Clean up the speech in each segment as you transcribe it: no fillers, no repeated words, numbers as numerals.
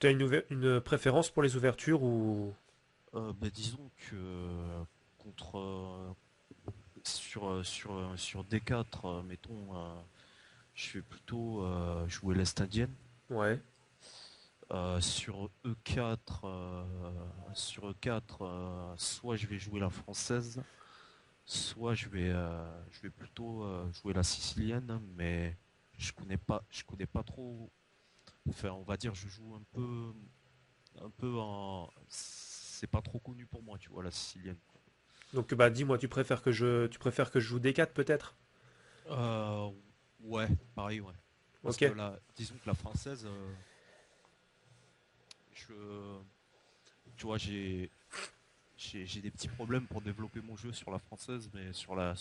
Tu as une préférence pour les ouvertures ou... Disons que contre sur D4, mettons, je vais plutôt jouer l'Est indienne. Ouais. Sur E4, soit je vais jouer la française, soit je vais plutôt jouer la sicilienne, mais je connais pas trop. Enfin, on va dire, je joue un peu c'est pas trop connu pour moi, tu vois, la sicilienne. Donc bah dis-moi, tu préfères que je joue D4 peut-être? Euh, ouais, pareil, ouais. Parce Ok. que disons que la française, je, tu vois, j'ai des petits problèmes pour développer mon jeu sur la française, mais sur la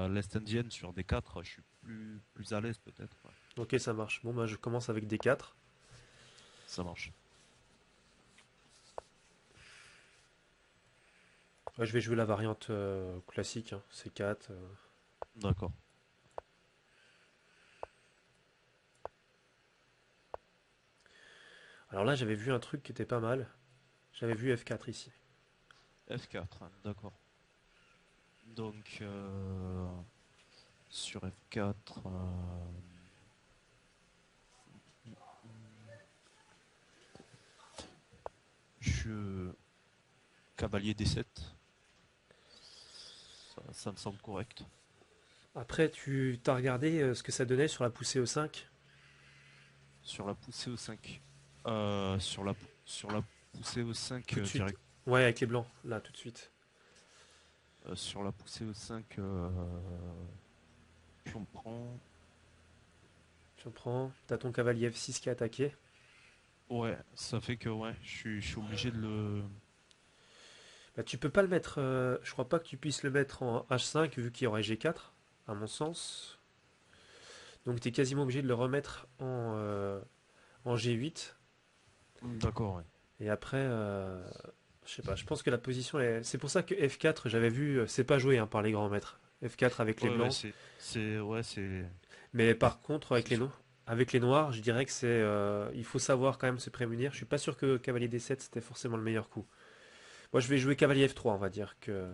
l'Est indienne, sur D4, je suis plus à l'aise peut-être. Ouais. Ok, ça marche. Bon bah je commence avec D4. Ça marche. Ouais, je vais jouer la variante classique, hein, C4. D'accord. Alors là, j'avais vu un truc qui était pas mal. J'avais vu F4 ici. F4, hein, d'accord. Donc, sur F4, je cavalier D7, ça me semble correct. Après, tu t'as regardé ce que ça donnait sur la poussée E5? Sur la poussée E5, sur la poussée E5 Tout de suite. direct, Ouais, avec les blancs, là, tout de suite. sur la poussée E5, puis on prend. Tu prends, t'as ton cavalier F6 qui est attaqué. Ouais, ça fait que ouais, je suis obligé de le. Bah, tu peux pas le mettre. Je crois pas que tu puisses le mettre en H5 vu qu'il y aurait G4, à mon sens. Donc tu es quasiment obligé de le remettre en G8. D'accord, ouais. Et après, je sais pas, je pense que la position est. C'est pour ça que F4, j'avais vu, c'est pas joué hein, par les grands maîtres. F4 avec les Ouais, ouais, blancs. c'est. Mais par contre, C'est sûr. avec les noirs, je dirais que c'est. Il faut savoir quand même se prémunir. Je suis pas sûr que cavalier D7 c'était forcément le meilleur coup. Moi je vais jouer cavalier F3, on va dire que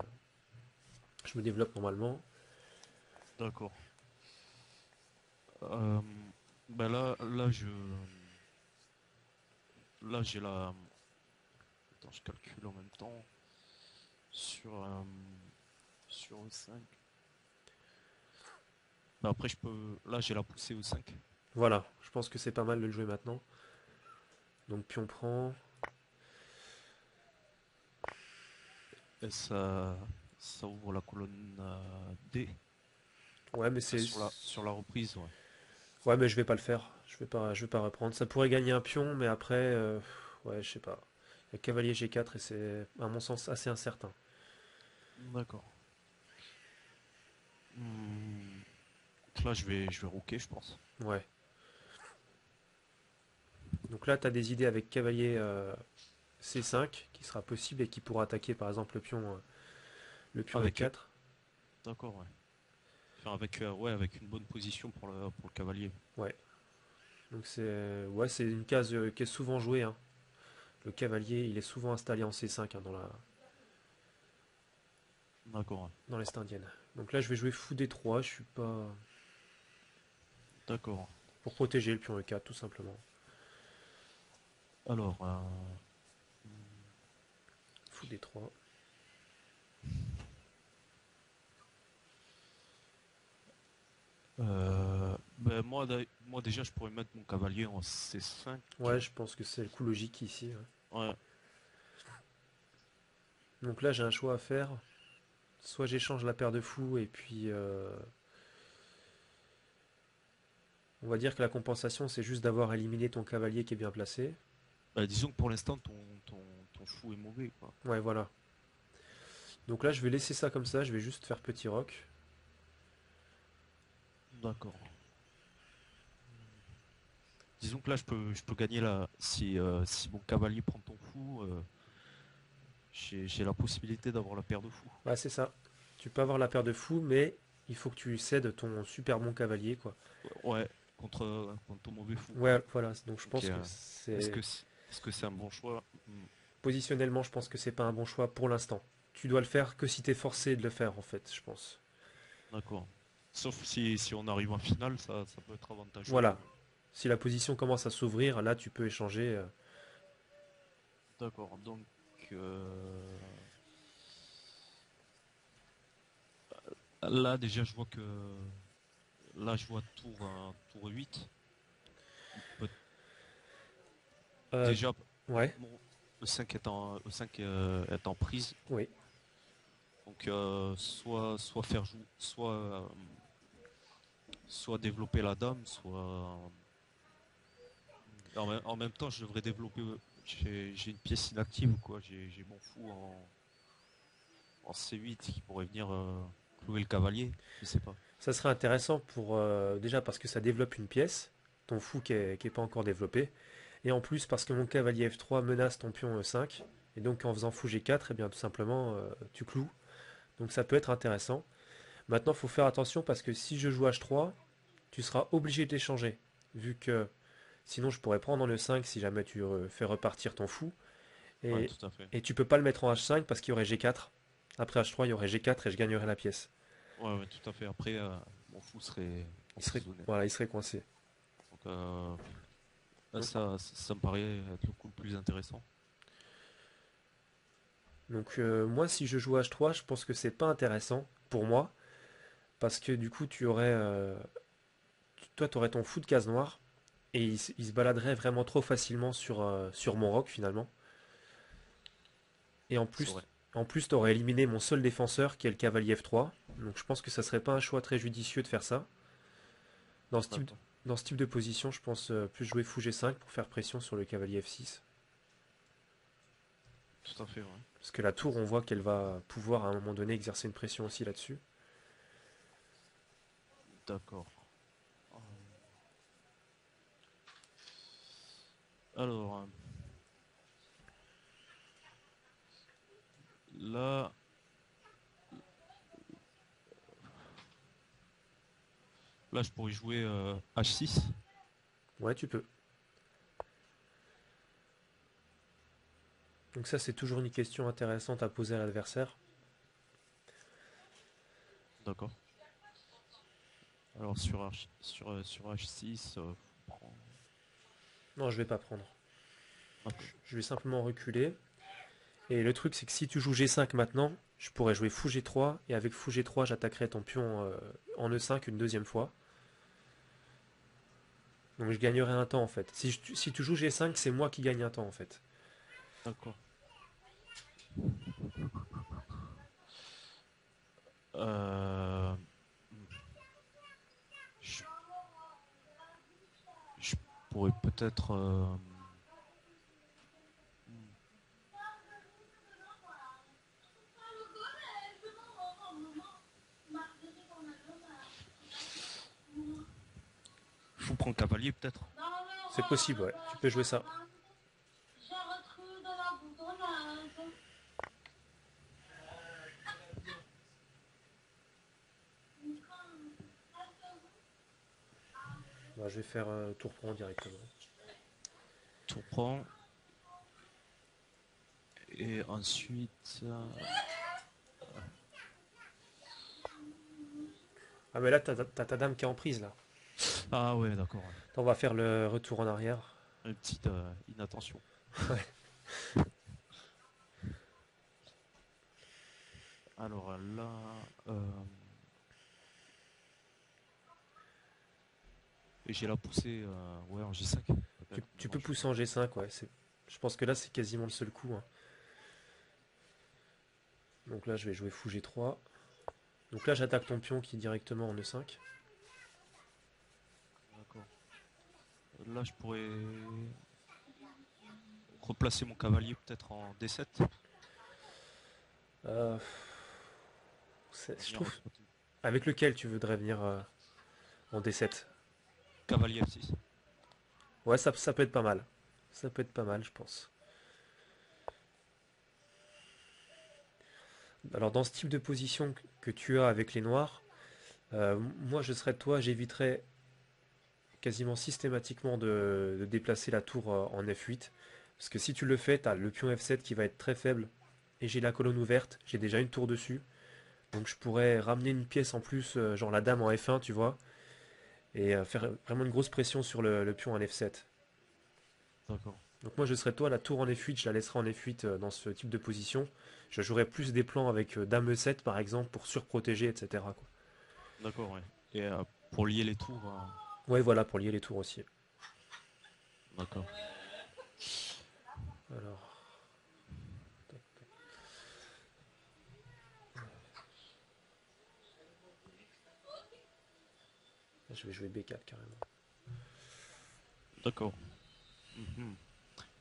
je me développe normalement. D'accord. Euh, là, j'ai la. Attends, je calcule en même temps. Sur, euh, sur E5. Bah après, là, j'ai la poussée E5. Voilà, je pense que c'est pas mal de le jouer maintenant. Donc pion prend. Et ça ouvre la colonne D. Ouais, mais Enfin, c'est. sur la reprise, ouais. Ouais, mais je vais pas le faire. Je vais pas reprendre. Ça pourrait gagner un pion, mais après, ouais, je sais pas. Il y a cavalier G4 et c'est, à mon sens, assez incertain. D'accord. Hmm, donc là, je vais rooker, je pense. Ouais. Donc là, tu as des idées avec cavalier C5 qui sera possible et qui pourra attaquer par exemple le pion Avec. E4. D'accord, ouais. Enfin, avec une bonne position pour le cavalier. Ouais. Donc c'est une case qui est souvent jouée, hein. Le cavalier, il est souvent installé en C5 hein, D'accord, ouais. dans l'Est indienne. Donc là, je vais jouer fou D3. Je suis pas D'accord. pour protéger le pion E4 tout simplement. Alors, Fou D3. ben moi déjà, je pourrais mettre mon cavalier en C5. Ouais, je pense que c'est le coup logique ici, ouais. Ouais, Donc là, j'ai un choix à faire. Soit j'échange la paire de fous et puis on va dire que la compensation c'est juste d'avoir éliminé ton cavalier qui est bien placé. bah, disons que pour l'instant, ton fou est mauvais, quoi. Ouais, voilà. Donc là, je vais laisser ça comme ça. Je vais juste faire petit roc. D'accord. Disons que là, je peux gagner là. Si mon cavalier prend ton fou, j'ai la possibilité d'avoir la paire de fous. Ouais, c'est ça. Tu peux avoir la paire de fous, mais il faut que tu cèdes ton super bon cavalier, quoi. Ouais, contre ton mauvais fou, quoi. Ouais, voilà, donc je Ok. pense que Est-ce c'est... que est-ce que c'est un bon choix? Positionnellement, je pense que c'est pas un bon choix pour l'instant. Tu dois le faire que si t'es forcé de le faire, en fait, je pense. D'accord. Sauf si on arrive en finale, ça peut être avantageux. Voilà. Si la position commence à s'ouvrir, là, tu peux échanger. D'accord. Donc, euh, là, déjà, je vois que. Là, je vois tour 8. Peut- Euh, Déjà, ouais, e5 est en prise. oui. Donc, soit faire jouer, soit développer la dame, soit. En même temps, je devrais développer. J'ai une pièce inactive, quoi. J'ai mon fou en C8 qui pourrait venir clouer le cavalier. Je sais pas. Ça serait intéressant pour déjà parce que ça développe une pièce, ton fou qui est pas encore développé, et en plus parce que mon cavalier F3 menace ton pion E5, et donc en faisant fou G4, et bien tout simplement tu cloues. Donc ça peut être intéressant. Maintenant, il faut faire attention parce que si je joue H3, tu seras obligé d'échanger, vu que sinon je pourrais prendre en E5 si jamais tu fais repartir ton fou, Ouais, et, tout à fait. et tu peux pas le mettre en H5 parce qu'il y aurait G4. Après H3, il y aurait G4 et je gagnerais la pièce. Ouais, ouais, tout à fait. Après, mon fou serait emprisonné. Voilà, il serait coincé. Donc, Donc, ça me paraît être le coup le plus intéressant. moi, si je joue H3, je pense que c'est pas intéressant pour moi, parce que du coup, toi, tu aurais ton fou de case noire, et il se baladerait vraiment trop facilement sur mon roc finalement. Et C'est vrai. en plus, tu aurais éliminé mon seul défenseur, qui est le cavalier F3. Donc je pense que ça serait pas un choix très judicieux de faire ça. Dans ce type, D'accord. dans ce type de position, je pense plus jouer fou G5 pour faire pression sur le cavalier F6. Tout à fait, ouais. Parce que la tour, on voit qu'elle va pouvoir à un moment donné exercer une pression aussi là-dessus. D'accord. Alors, là, là, je pourrais jouer H6. Ouais, tu peux. Donc ça, c'est toujours une question intéressante à poser à l'adversaire. D'accord. Alors, sur H6, Non, je vais pas prendre. d'accord. Je vais simplement reculer. Et le truc, c'est que si tu joues G5 maintenant, je pourrais jouer fou G3. Et avec fou G3, j'attaquerai ton pion en E5 une deuxième fois. Donc je gagnerai un temps en fait. Si tu joues G5, c'est moi qui gagne un temps en fait. D'accord. Euh, je, je pourrais peut-être. Je vous prends cavalier, peut-être. C'est possible, ouais. Tu peux jouer ça. Bah, je vais faire tour prend directement. Tour prend. Et ensuite. Ah mais là, t'as ta dame qui est en prise là. Ah ouais, d'accord. Ouais. Attends, on va faire le retour en arrière. Une petite inattention. Ouais. Alors là. Et j'ai la poussée ouais, en G5. Peut-être. Tu Non, peux pousser en G5, ouais. Je pense que là, c'est quasiment le seul coup, hein. Donc là, je vais jouer fou G3. Donc là, j'attaque ton pion qui est directement en E5. d'accord. Là, je pourrais replacer mon cavalier peut-être en D7. Euh, je Venir trouve... Avec lequel tu voudrais venir en D7? cavalier F6. Ouais, ça peut être pas mal. Ça peut être pas mal, je pense. Alors dans ce type de position que tu as avec les noirs, moi je serais toi, j'éviterais quasiment systématiquement de déplacer la tour en F8. Parce que si tu le fais, tu as le pion F7 qui va être très faible. Et j'ai la colonne ouverte, j'ai déjà une tour dessus. Donc je pourrais ramener une pièce en plus, genre la dame en F1, tu vois. Et faire vraiment une grosse pression sur le pion en F7. D'accord. Donc moi je serais toi, la tour en F8, je la laisserai en F8 dans ce type de position. Je jouerais plus des plans avec dame E7 par exemple pour surprotéger, etc. quoi. D'accord, ouais. Et pour lier les tours, Ouais, voilà, pour lier les tours aussi. d'accord. Alors, je vais jouer B4 carrément. D'accord. Mhm.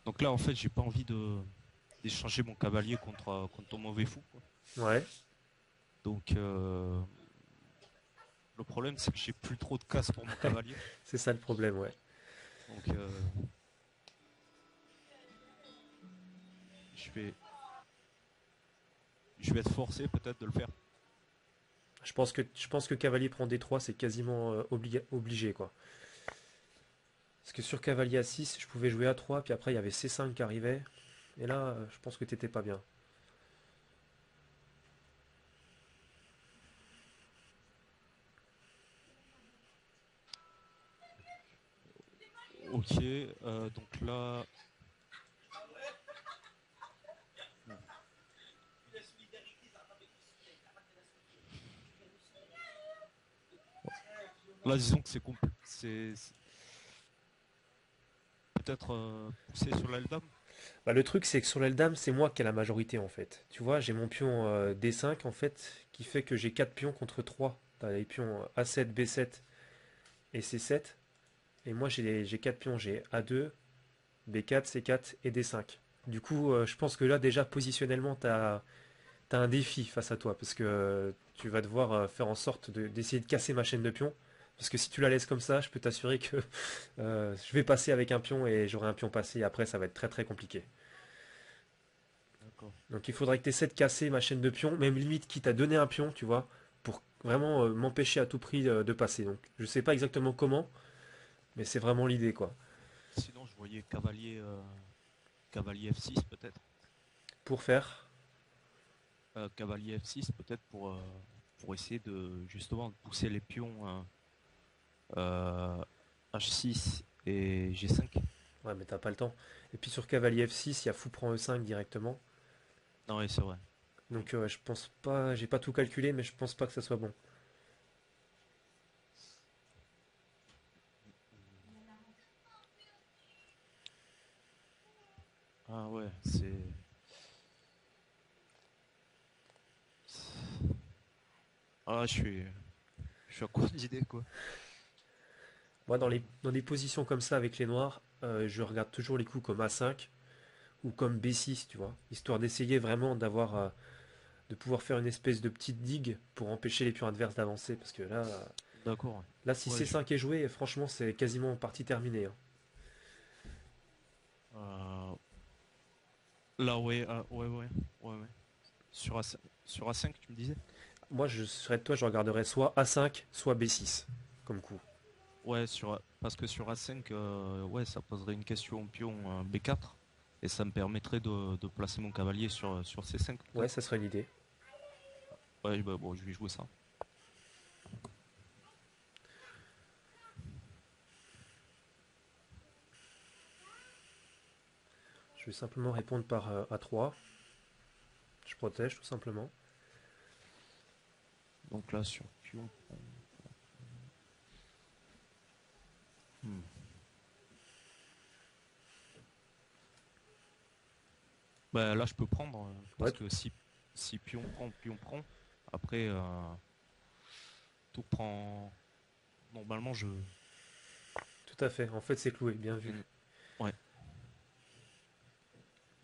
Donc là, en fait, j'ai pas envie de d'échanger mon cavalier contre ton mauvais fou, quoi. Ouais, Donc, le problème, c'est que j'ai plus trop de cases pour mon cavalier. c'est ça le problème, ouais. Donc, je vais, je vais être forcé peut-être de le faire. Je pense que cavalier prend D3, c'est quasiment obligé, quoi. Parce que sur cavalier A6, je pouvais jouer A3, puis après il y avait C5 qui arrivait. Et là, je pense que t'étais pas bien. Ok, donc là, là, disons que c'est peut-être poussé sur l'Eldam. Bah, le truc, c'est que sur l'Eldam, c'est moi qui ai la majorité en fait. Tu vois, j'ai mon pion D5 en fait, qui fait que j'ai 4 pions contre 3. T'as les pions A7, B7 et C7. Et moi, j'ai 4 pions. J'ai A2, B4, C4 et D5. Du coup, je pense que là, déjà, positionnellement, t'as un défi face à toi. Parce que tu vas devoir faire en sorte d'essayer de casser ma chaîne de pions. Parce que si tu la laisses comme ça, je peux t'assurer que je vais passer avec un pion et j'aurai un pion passé. Et après, ça va être très très compliqué. D'accord. Donc il faudrait que tu essaies de casser ma chaîne de pions, même limite quitte à donner un pion, tu vois, pour vraiment m'empêcher à tout prix de passer. Donc je sais pas exactement comment, mais c'est vraiment l'idée quoi. Sinon, je voyais cavalier, cavalier F6 peut-être. Pour faire, Cavalier F6 peut-être pour essayer de justement de pousser les pions H6 et G5. ouais mais t'as pas le temps. Et puis sur cavalier F6, il y a fou prend E5 directement. Non, ouais, c'est vrai. Donc je pense pas, j'ai pas tout calculé, mais je pense pas que ça soit bon. Ah ouais, ah, je suis à court d'idées quoi. Moi dans des positions comme ça avec les noirs, je regarde toujours les coups comme A5 ou comme B6, tu vois, histoire d'essayer vraiment d'avoir de pouvoir faire une espèce de petite digue pour empêcher les pions adverses d'avancer, parce que D'accord. là, si Ouais, Ouais, C5 est joué, franchement, c'est quasiment partie terminée, hein. euh, là ouais, ouais. Sur A5, sur A5 tu me disais? Moi, je serais de toi, je regarderais soit A5, soit B6, comme coup. Ouais, parce que sur A5, ouais, ça poserait une question au pion B4 et ça me permettrait de placer mon cavalier sur C5 Ouais, peut-être. ça serait l'idée. Ouais, bah, bon, je vais jouer ça. Je vais simplement répondre par A3. Je protège, tout simplement. Donc là sur pion. Hmm. Bah, là je peux prendre Ouais, parce que si pion prend, après tour prend. Normalement je. tout à fait. En fait, c'est cloué, bien vu. Hmm. Ouais,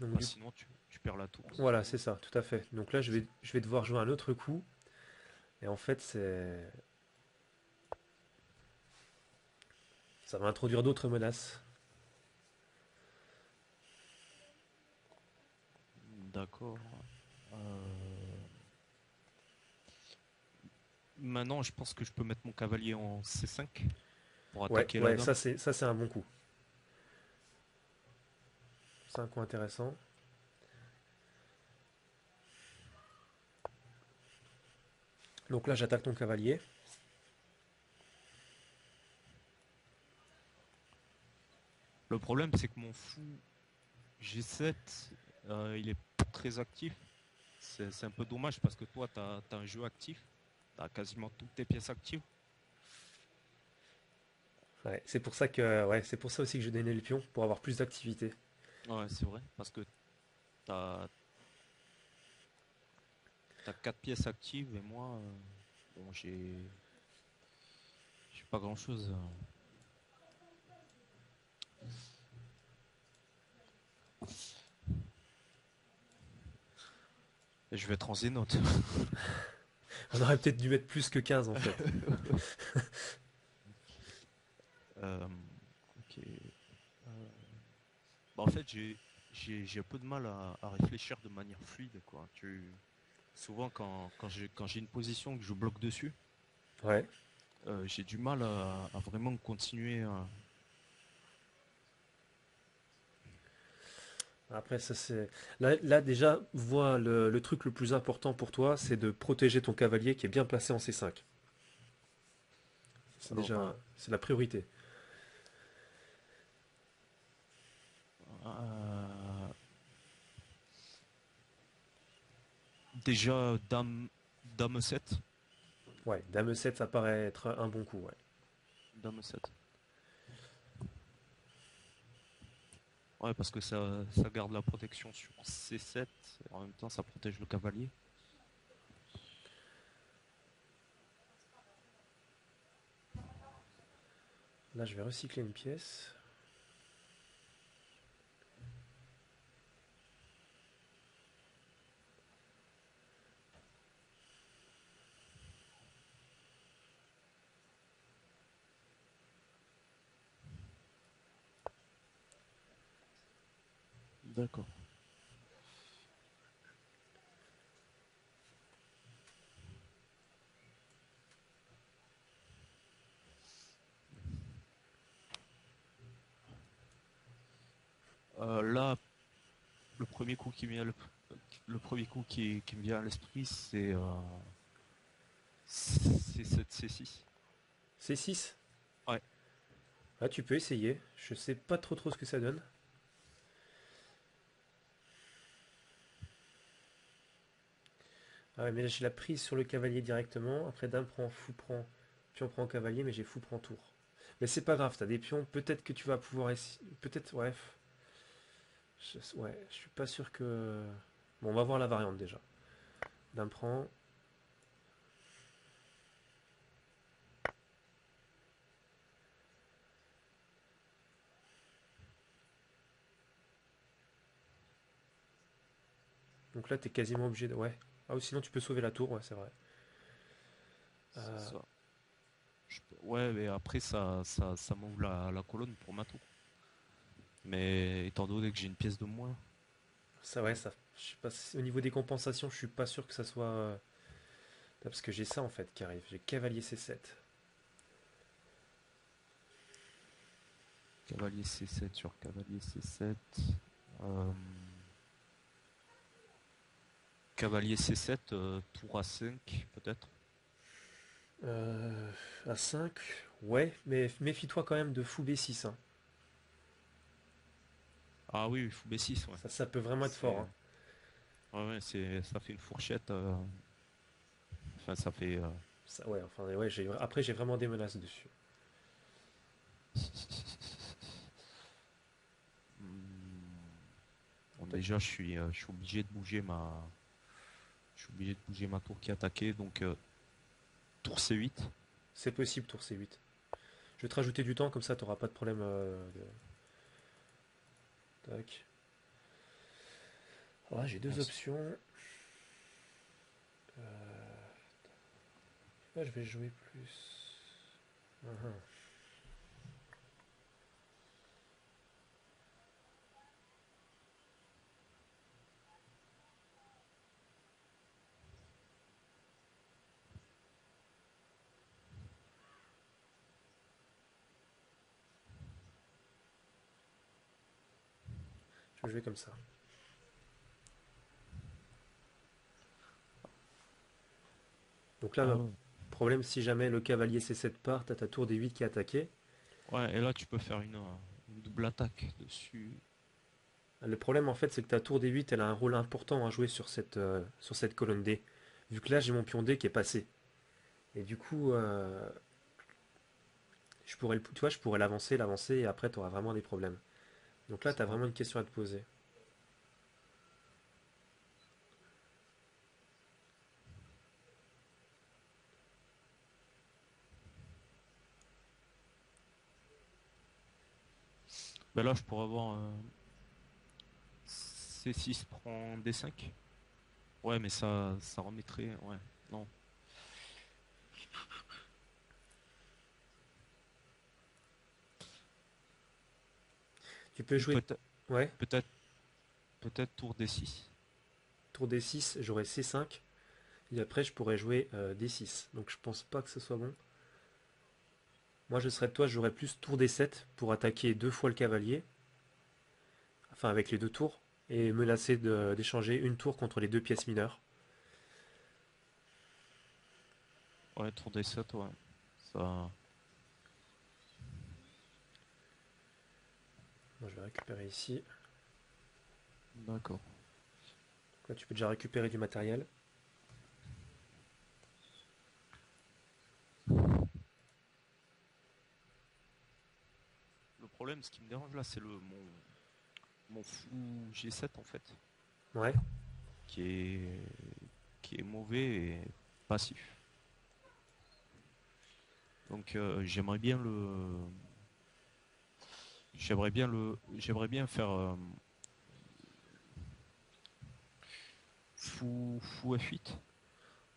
Donc, bah, du sinon tu perds la tour. voilà, c'est ça, tout à fait. Donc là, je vais devoir jouer un autre coup. Et en fait, ça va introduire d'autres menaces. D'accord. Euh, Maintenant je pense que je peux mettre mon cavalier en C5. pour Ouais, attaquer la ouais, dame. ça c'est un bon coup. C'est un coup intéressant. Donc là, j'attaque ton cavalier. Le problème, c'est que mon fou G7, il est pas très actif. C'est un peu dommage parce que toi, tu as un jeu actif. Tu as quasiment toutes tes pièces actives. Ouais, c'est pour ça c'est pour ça aussi que je donnais le pion, pour avoir plus d'activité. Ouais, c'est vrai, parce que tu as 4 pièces actives et moi, bon, j'ai pas grand-chose. Et je vais être en zénote. On aurait peut-être dû mettre plus que 15 en fait. Euh, ok. Bah, en fait, j'ai un peu de mal à réfléchir de manière fluide, quoi. Souvent, quand j'ai une position que je bloque dessus, Ouais. j'ai du mal à vraiment continuer. Après, ça c'est. Là, déjà, vois le truc le plus important pour toi, c'est de protéger ton cavalier qui est bien placé en C5. C'est Alors, déjà. C'est la priorité. euh, déjà, dame 7. Ouais, Dame 7, ça paraît être un bon coup, ouais. Dame 7. Ouais, parce que ça garde la protection sur C7, et en même temps, ça protège le cavalier. Là, je vais recycler une pièce. D'accord. Là, le premier coup qui me vient, le premier coup qui me vient à l'esprit, c'est cette C6. C6. Ouais, Ah, tu peux essayer. Je sais pas trop ce que ça donne. Ah ouais, mais là, j'ai la prise sur le cavalier directement. Après, Dame prend, fou prend, pion prend cavalier, mais j'ai fou prend tour. Mais c'est pas grave, t'as des pions. Peut-être que tu vas pouvoir essayer. Peut-être, ouais. Ouais, je suis pas sûr que. Bon, on va voir la variante déjà. Dame prend. Donc là, t'es quasiment obligé de. Ouais. Ah, ou sinon, tu peux sauver la tour, ouais, c'est vrai. c'est Euh, ça. Ouais, mais après, ça m'ouvre la colonne pour ma tour. Mais étant donné que j'ai une pièce de moins, ça, ouais, ça. Je sais pas, au niveau des compensations, je suis pas sûr que ça soit. Parce que j'ai ça en fait qui arrive. J'ai cavalier C7. cavalier C7 sur cavalier C7. euh, Cavalier C7, tour A5 peut-être. Euh, à 5. Ouais, mais méfie-toi quand même de fou B6, hein. Ah oui, il faut B6, ouais. Ça peut vraiment être fort, C'est, hein. ça fait une fourchette. Enfin, ça fait. Ouais, enfin, ouais, après, j'ai vraiment des menaces dessus. Hmm, bon, Toi, déjà, je suis obligé de bouger ma tour qui est attaquée, donc tour C8. c'est possible, tour C8. Je vais te rajouter du temps, comme ça, t'auras pas de problème. Tac. Ah, j'ai Bon, deux options. Là, je vais jouer plus. Uhum. peux jouer comme ça. Donc là, Ah le ouais. problème, si jamais le cavalier C7 part, t'as ta tour D8 qui est attaquée. Ouais, et là tu peux faire une double attaque dessus. Le problème, en fait, c'est que ta tour D8, elle a un rôle important à jouer sur cette colonne D. Vu que là, j'ai mon pion D qui est passé. Et du coup, tu vois, je pourrais l'avancer, et après, tu auras vraiment des problèmes. Donc là, tu C'est as vrai. vraiment une question à te poser. Ben là je pourrais avoir C6 prend D5. Ouais, mais ça remettrait. Ouais, non. Tu peux Ou jouer, ouais, peut-être, peut-être tour D6. tour D6, j'aurai C5, et après, je pourrais jouer D6. Donc je pense pas que ce soit bon. Moi, je serais de toi, j'aurais plus tour D7 pour attaquer deux fois le cavalier, enfin avec les deux tours, et me lasser d'échanger une tour contre les deux pièces mineures. Ouais, tour D7, ouais. Ça. Moi, je vais récupérer ici. D'accord. Là, tu peux déjà récupérer du matériel. Le problème, ce qui me dérange là, c'est mon fou G7 en fait, Ouais. qui est, qui est mauvais et passif. Donc j'aimerais bien faire fou F8.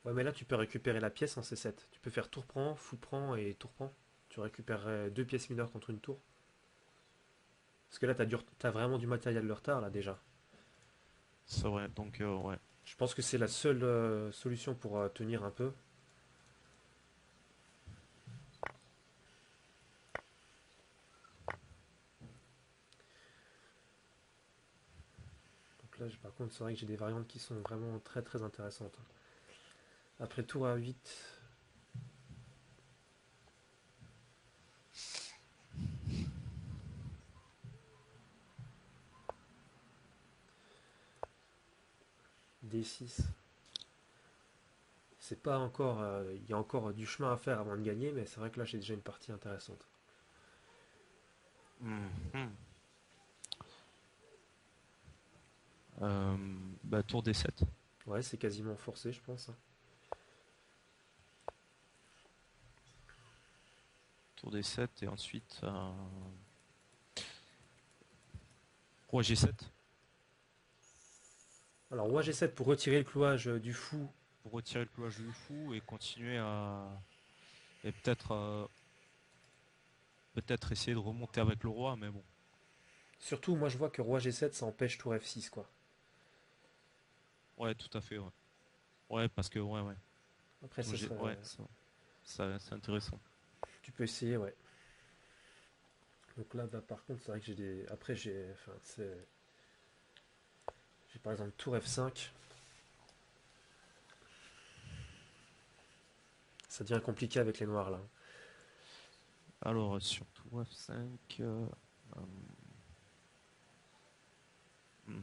Ouais, mais là, tu peux récupérer la pièce en C7. Tu peux faire tour prend, fou prend et tour prend. Tu récupérerais deux pièces mineures contre une tour. Parce que là, t'as vraiment du matériel de retard, là, déjà. C'est vrai, donc ouais. Je pense que c'est la seule solution pour tenir un peu. Donc là, par contre, c'est vrai que j'ai des variantes qui sont vraiment très très intéressantes. Après tour à 8, D6. C'est pas encore. Il y a encore du chemin à faire avant de gagner, mais c'est vrai que là, j'ai déjà une partie intéressante. Mhm. Euh, Bah, tour D7. Ouais, c'est quasiment forcé, je pense, hein. Tour D7 et ensuite roi G7 Alors, roi G7 pour retirer le clouage du fou. pour retirer le cloche du fou et continuer à et peut-être essayer de remonter avec le roi, mais bon. Surtout, moi, je vois que roi G7, ça empêche tour F6, quoi. Ouais, tout à fait, ouais. Ouais, parce que ouais. Après, ce serait. Ouais, ça c'est intéressant. Tu peux essayer, ouais. Donc là, bah, par contre, c'est vrai que j'ai des. Après, enfin, j'ai par exemple tour F5. Ça devient compliqué avec les noirs là. Alors surtout F5. Euh, hmm.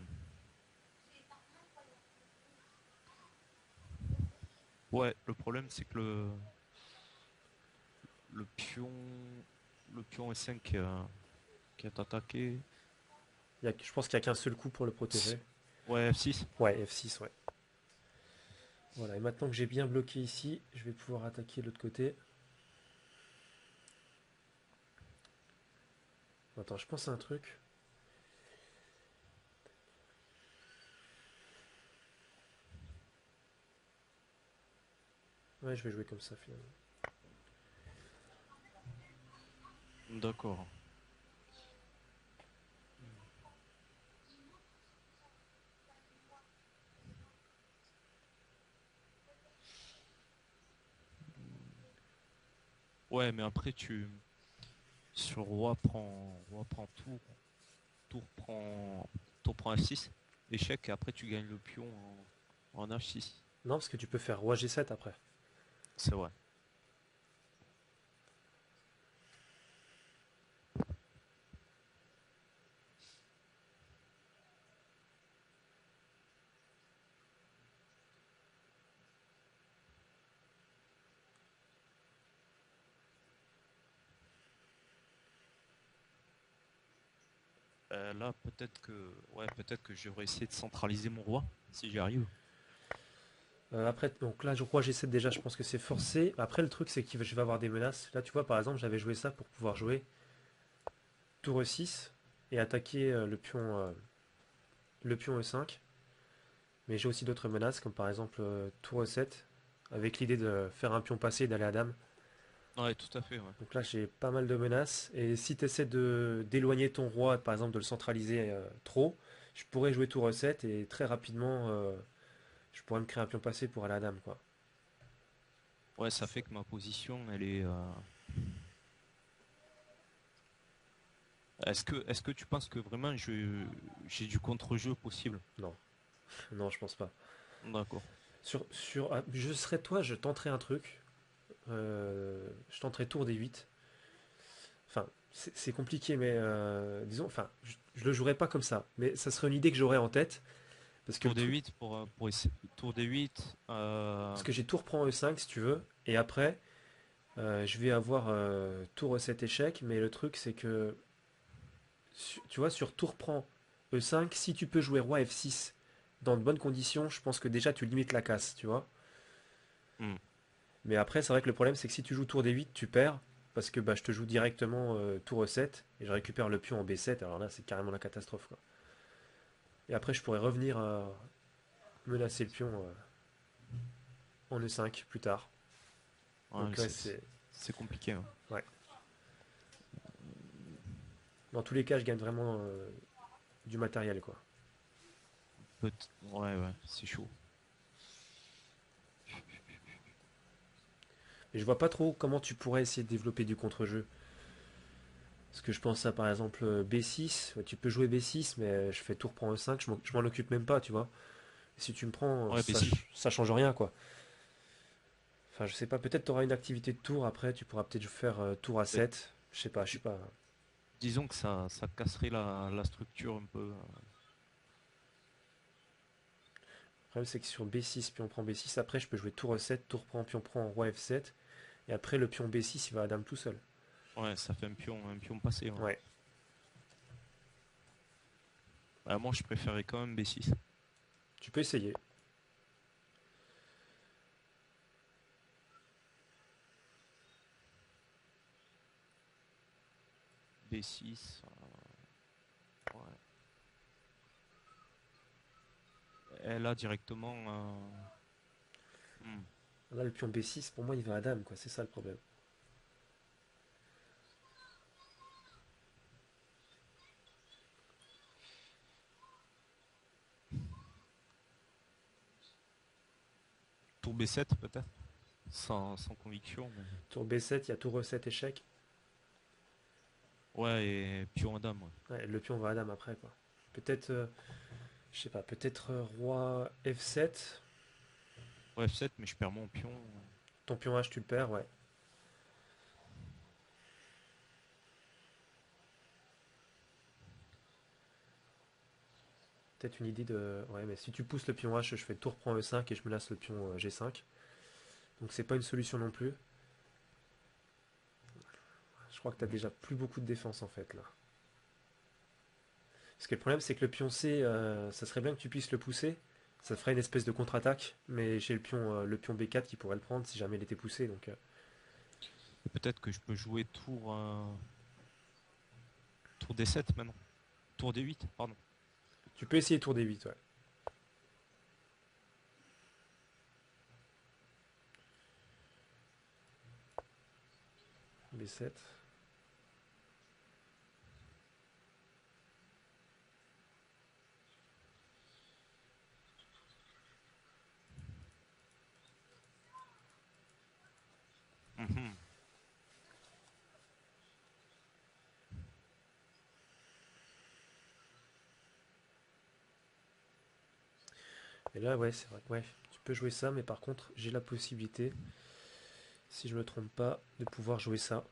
Ouais, le problème c'est que le pion le pion E5 qui est attaqué. Je pense qu'il n'y a qu'un seul coup pour le protéger. Ouais, F6. Ouais, F6, ouais. Voilà, et maintenant que j'ai bien bloqué ici, je vais pouvoir attaquer de l'autre côté. Attends, je pense à un truc. Ouais, je vais jouer comme ça finalement. D'accord. Ouais, mais après tu sur roi prend tour prend prends F6, échec, et après tu gagnes le pion en H6. Non, parce que tu peux faire roi G7 après. C'est vrai. Là, peut-être que j'aurais essayé de centraliser mon roi, si j'y arrive. Après, donc là, je crois G7 déjà, je pense que c'est forcé. Après, le truc, c'est que je vais avoir des menaces. Là, tu vois, par exemple, j'avais joué ça pour pouvoir jouer tour E6 et attaquer le pion E5. Mais j'ai aussi d'autres menaces, comme par exemple tour E7, avec l'idée de faire un pion passé et d'aller à dame. Ouais, tout à fait, ouais. Donc là, j'ai pas mal de menaces. Et si tu essaies d'éloigner ton roi, par exemple de le centraliser trop, je pourrais jouer tour E7 et très rapidement, je pourrais me créer un pion passé pour aller à dame, quoi. Ouais, ça fait que ma position, elle est. Est-ce que tu penses que vraiment j'ai du contre-jeu possible? Non, non, je pense pas. D'accord. Je serais toi, je tenterais un truc. Je tenterais tour D8. Enfin, c'est compliqué, mais disons, enfin, je le jouerais pas comme ça. Mais ça serait une idée que j'aurais en tête. Parce que le Tour truc, D8 pour essayer. Tour D8. parce que j'ai tour prend E5 si tu veux. Et après, je vais avoir tour E7 échec. Mais le truc, c'est que, tu vois, sur tour prend E5, si tu peux jouer roi F6 dans de bonnes conditions, je pense que déjà tu limites la casse, tu vois. Hmm. Mais après, c'est vrai que le problème, c'est que si tu joues tour D8, tu perds. Parce que bah, je te joue directement tour E7 et je récupère le pion en B7. Alors là, c'est carrément la catastrophe, quoi. Et après, je pourrais revenir menacer le pion en E5 plus tard. Ouais, Donc, ouais, c'est. c'est compliqué, hein. Ouais. Dans tous les cas, je gagne vraiment du matériel, quoi. Ouais, ouais, c'est chaud. Et je vois pas trop comment tu pourrais essayer de développer du contre-jeu. Parce que je pense à par exemple B6. Ouais, tu peux jouer B6, mais je fais tour prend E5. Je m'en occupe même pas, tu vois. Et si tu me prends, Ouais, ça, B6. ça change rien, quoi. Enfin, je sais pas, peut-être tu auras une activité de tour après, tu pourras peut-être faire tour à Mais 7. Je sais pas, je suis di- pas. disons que ça casserait la structure un peu. Le problème, c'est que sur B6, pion prend B6, après, je peux jouer tour E7, tour prend, pion prend, roi F7. Et après, le pion B6, il va à dame tout seul. Ouais, ça fait un pion passé, ouais. Ouais. Moi, je préférais quand même B6. Tu peux essayer. B6. Ouais. Et là, directement. Hmm. Là, le pion B6, pour moi, il va à dame, quoi. C'est ça le problème. Tour B7, peut-être. Sans conviction, mais. Tour B7, il y a tour E7 échec. Ouais, et pion à dame, ouais. Ouais, le pion va à dame après, quoi. Peut-être, je sais pas, peut-être roi F7. Ouais, F7, mais je perds mon pion. Ton pion H, tu le perds, ouais. Peut-être une idée de. Ouais, mais si tu pousses le pion H, je fais tour prend E5 et je menace le pion G5. Donc c'est pas une solution non plus. Je crois que t'as déjà plus beaucoup de défense en fait là. Parce que le problème c'est que le pion C, ça serait bien que tu puisses le pousser. Ça ferait une espèce de contre-attaque. Mais j'ai le pion B4 qui pourrait le prendre si jamais il était poussé. Donc Et peut-être que je peux jouer tour D7 maintenant. Tour D8, pardon. tu peux essayer tour D8, ouais. B7. Mhm. Et là, ouais, c'est vrai que ouais, tu peux jouer ça, mais par contre, j'ai la possibilité, si je me trompe pas, de pouvoir jouer ça.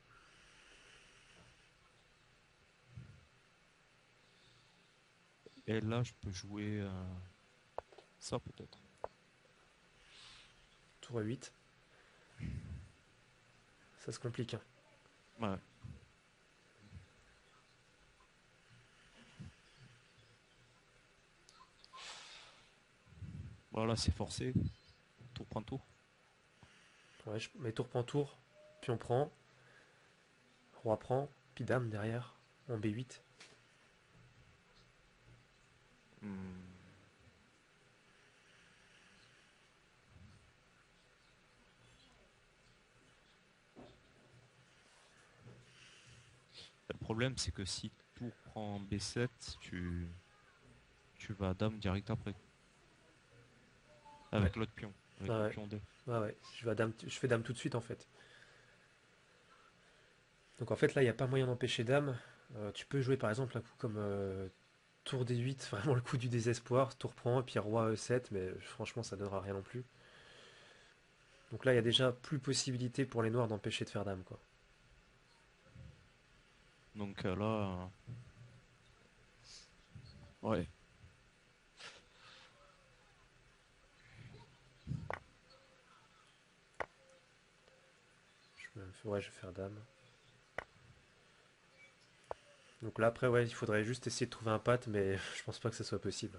Et là, je peux jouer ça peut-être. Tour E8. Ça se complique, hein. Ouais. Voilà, c'est forcé. Tour prend tour. Ouais, mais tour prend tour, pion prend, roi prend, puis dame derrière, en B8. Hmm. Le problème, c'est que si tour prend B7, tu vas dame direct après. Ouais. Avec l'autre pion. Avec Ah le ouais. pion D. Ah ouais. Je fais dame tout de suite en fait. Donc en fait là, il n'y a pas moyen d'empêcher dame. Tu peux jouer par exemple un coup comme tour D8, vraiment le coup du désespoir, tour prend, et puis roi E7, mais franchement ça donnera rien non plus. Donc là, il y a déjà plus possibilité pour les noirs d'empêcher de faire dame, quoi. Donc là, ouais. Ouais, je vais faire dame. Donc là, après, ouais, il faudrait juste essayer de trouver un patte, mais je pense pas que ça soit possible.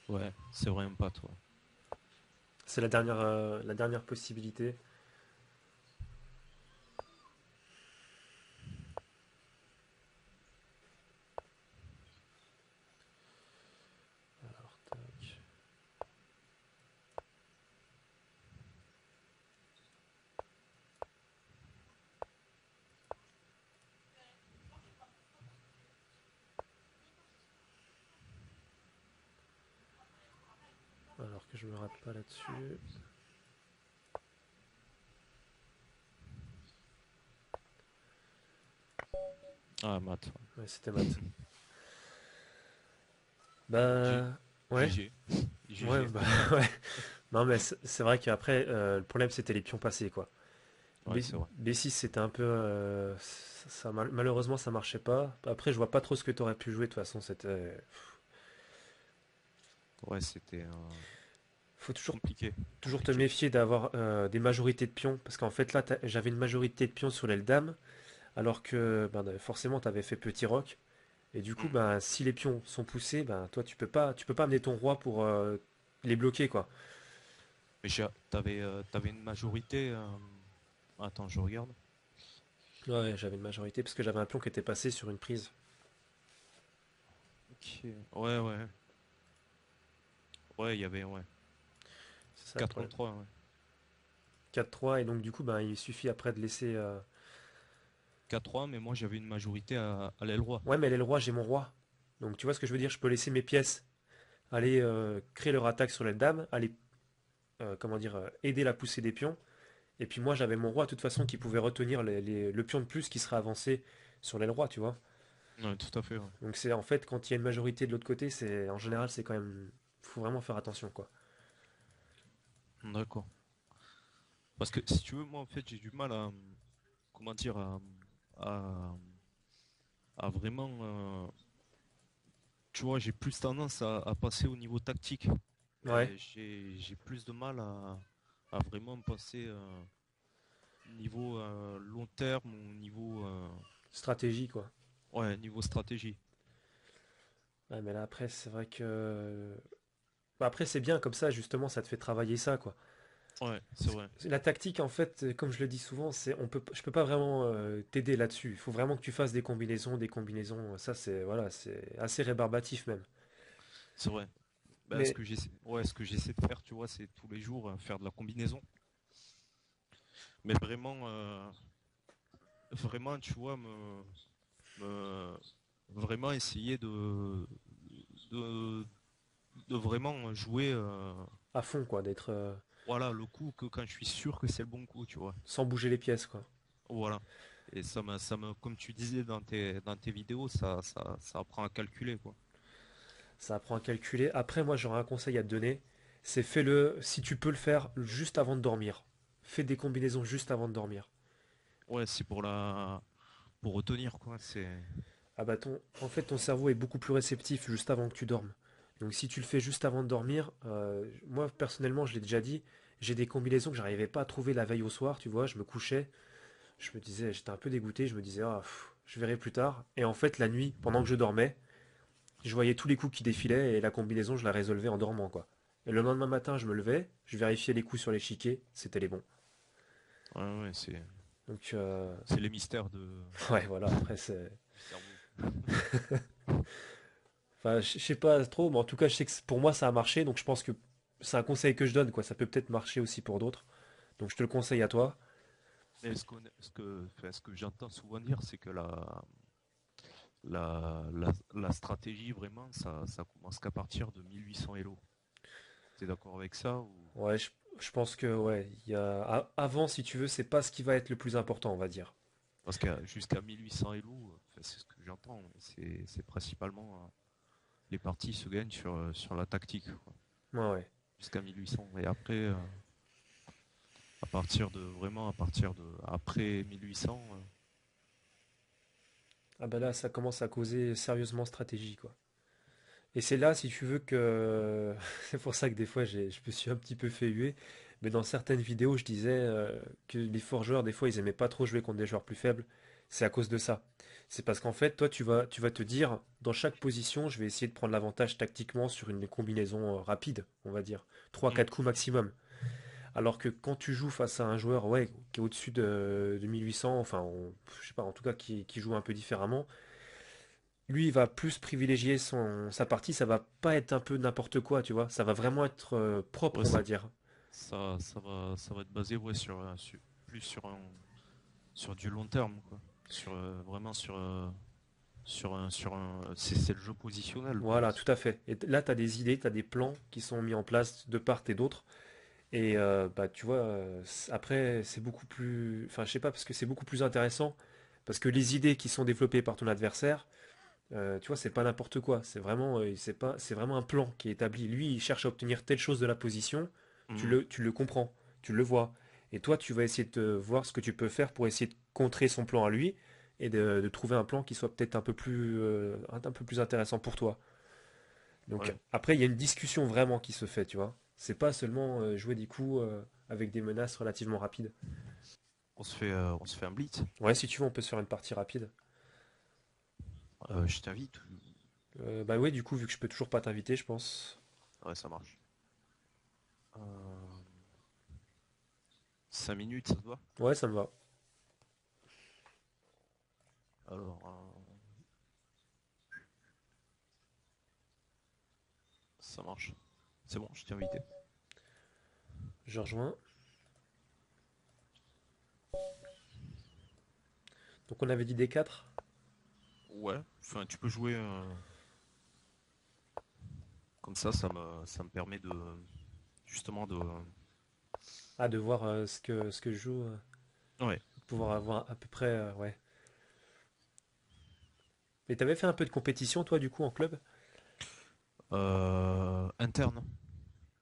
Ouais, c'est vraiment pas toi. C'est la dernière possibilité. Alors, tac. Alors que je me rate pas là-dessus. Ah, mat. Ouais, c'était mat. G- Bah, ouais, GG. ouais, GG. bah, ouais. Non, mais c'est vrai qu'après, le problème c'était les pions passés, quoi. Ouais, c'est vrai. B6 c'était un peu. Malheureusement, ça marchait pas. Après, je vois pas trop ce que t'aurais pu jouer, de toute façon, c'était. Ouais, c'était Faut toujours compliqué. toujours te Compliqué. méfier d'avoir des majorités de pions, parce qu'en fait là j'avais une majorité de pions sur l'aile dame, alors que ben, forcément tu avais fait petit roc, et du coup Hmm. ben, si les pions sont poussés, ben, toi tu peux pas amener ton roi pour les bloquer quoi. Mais t'avais une majorité. Attends, je regarde. Ouais, j'avais une majorité parce que j'avais un pion qui était passé sur une prise. Ok. Ouais, ouais. Ouais, il y avait, ouais. C'est ça le problème. 4 contre 3, ouais. 4-3, et donc du coup ben, il suffit après de laisser. 4-3, mais moi j'avais une majorité à l'aile roi. Ouais, mais l'aile roi, j'ai mon roi. Donc tu vois ce que je veux dire, je peux laisser mes pièces aller créer leur attaque sur l'aile dame, aller comment dire, aider la poussée des pions. Et puis moi, j'avais mon roi, de toute façon, qui pouvait retenir le pion de plus qui serait avancé sur l'aile roi, tu vois. Ouais, tout à fait, ouais. Donc c'est en fait, quand il y a une majorité de l'autre côté, c'est en général, c'est quand même, faut vraiment faire attention, quoi. D'accord. Parce que si tu veux, moi en fait, j'ai du mal à, comment dire, à, à vraiment, tu vois, j'ai plus tendance à passer au niveau tactique. Ouais, Et j'ai plus de mal à vraiment passer niveau long terme ou niveau, stratégie, quoi. ouais, niveau stratégie. Ouais, mais là, après, c'est vrai que... Bah, après, c'est bien, comme ça, justement, ça te fait travailler ça, quoi. Ouais, c'est vrai. La tactique, en fait, comme je le dis souvent, je peux pas vraiment t'aider là-dessus. Il faut vraiment que tu fasses des combinaisons. Ça, c'est, voilà, c'est assez rébarbatif, même. C'est vrai. Ben, Mais, ce que j'essaie de faire, tu vois, c'est tous les jours faire de la combinaison. Mais vraiment, vraiment, tu vois, me- vraiment essayer de, de vraiment jouer, à fond, quoi, d'être voilà, le coup que quand je suis sûr que c'est le bon coup, tu vois. sans bouger les pièces, quoi. Voilà. Et comme tu disais dans tes vidéos, ça apprend à calculer, quoi. Ça apprend à calculer. Après, moi, j'aurais un conseil à te donner. C'est fais-le, si tu peux le faire, juste avant de dormir. Fais des combinaisons juste avant de dormir. Ouais, c'est pour retenir quoi. C'est Ah bah en fait, ton cerveau est beaucoup plus réceptif juste avant que tu dormes. Donc si tu le fais juste avant de dormir, moi personnellement, je l'ai déjà dit, j'ai des combinaisons que j'arrivais pas à trouver la veille au soir, tu vois, je me couchais, je me disais, j'étais un peu dégoûté, je me disais, ah, je verrai plus tard. Et en fait, la nuit, pendant que je dormais, je voyais tous les coups qui défilaient et la combinaison, je la résolvais en dormant, quoi. Et le lendemain matin, je me levais, je vérifiais les coups sur l'échiquier, c'était les bons. ouais, ouais, Donc, c'est les mystères ouais, voilà, après, c'est. du cerveau. Enfin, je sais pas trop, mais en tout cas, je sais que pour moi, ça a marché, donc je pense que c'est un conseil que je donne, quoi. Ça peut peut-être marcher aussi pour d'autres. Donc, je te le conseille à toi. Mais ce que j'entends souvent dire, c'est que la stratégie, vraiment, ça commence qu'à partir de 1800 Elo. T'es d'accord avec ça ou... Ouais, je pense que, ouais, avant, si tu veux, c'est pas ce qui va être le plus important, on va dire. Parce que jusqu'à 1800 Elo, enfin, c'est ce que j'entends, c'est principalement les parties se gagnent sur la tactique, quoi. Ouais, ouais. Jusqu'à 1800. Et après, à partir de après 1800, Ah bah là, ça commence à causer sérieusement stratégie, quoi. Et c'est là, si tu veux, que... C'est pour ça que des fois, je me suis un petit peu fait huer. Mais dans certaines vidéos, je disais que les forgeurs, des fois, ils aimaient pas trop jouer contre des joueurs plus faibles. C'est à cause de ça. C'est parce qu'en fait, toi, tu vas te dire, dans chaque position, je vais essayer de prendre l'avantage tactiquement sur une combinaison rapide, on va dire. Trois, hmm, quatre coups maximum. Alors que quand tu joues face à un joueur ouais, qui est au-dessus de 1800, enfin, je sais pas, en tout cas, qui joue un peu différemment, lui, il va plus privilégier sa partie, ça va pas être un peu n'importe quoi, tu vois, ça va vraiment être propre, ouais, on va dire. ça va être basé ouais, plus sur du long terme, quoi. Vraiment c'est le jeu positionnel, quoi. Voilà, tout à fait. Et là, tu as des idées, tu as des plans qui sont mis en place de part et d'autre. Et bah, tu vois, après, c'est beaucoup plus. Enfin, je sais pas, parce que c'est beaucoup plus intéressant. Parce que les idées qui sont développées par ton adversaire, tu vois, c'est pas n'importe quoi. C'est vraiment un plan qui est établi. Lui, il cherche à obtenir telle chose de la position. Mhm. Tu le comprends, tu le vois. Et toi, tu vas essayer de voir ce que tu peux faire pour essayer de contrer son plan à lui et de trouver un plan qui soit peut-être un peu plus intéressant pour toi. Donc Ouais. après, il y a une discussion vraiment qui se fait, tu vois. C'est pas seulement jouer des coups avec des menaces relativement rapides. On se fait un blitz. Ouais, si tu veux, on peut se faire une partie rapide. Je t'invite. Bah ouais, du coup, vu que je peux toujours pas t'inviter, je pense. Ouais, ça marche. 5 minutes, ça te va? Ouais, ça me va. Alors, ça marche. C'est bon, je t'ai invité. Je rejoins. Donc on avait dit D4. Ouais, enfin, tu peux jouer comme ça me permet de justement de. Ah, de voir ce que je joue. Ouais. Pouvoir avoir à peu près. Ouais. Et t'avais fait un peu de compétition, toi, du coup, en club? Interne.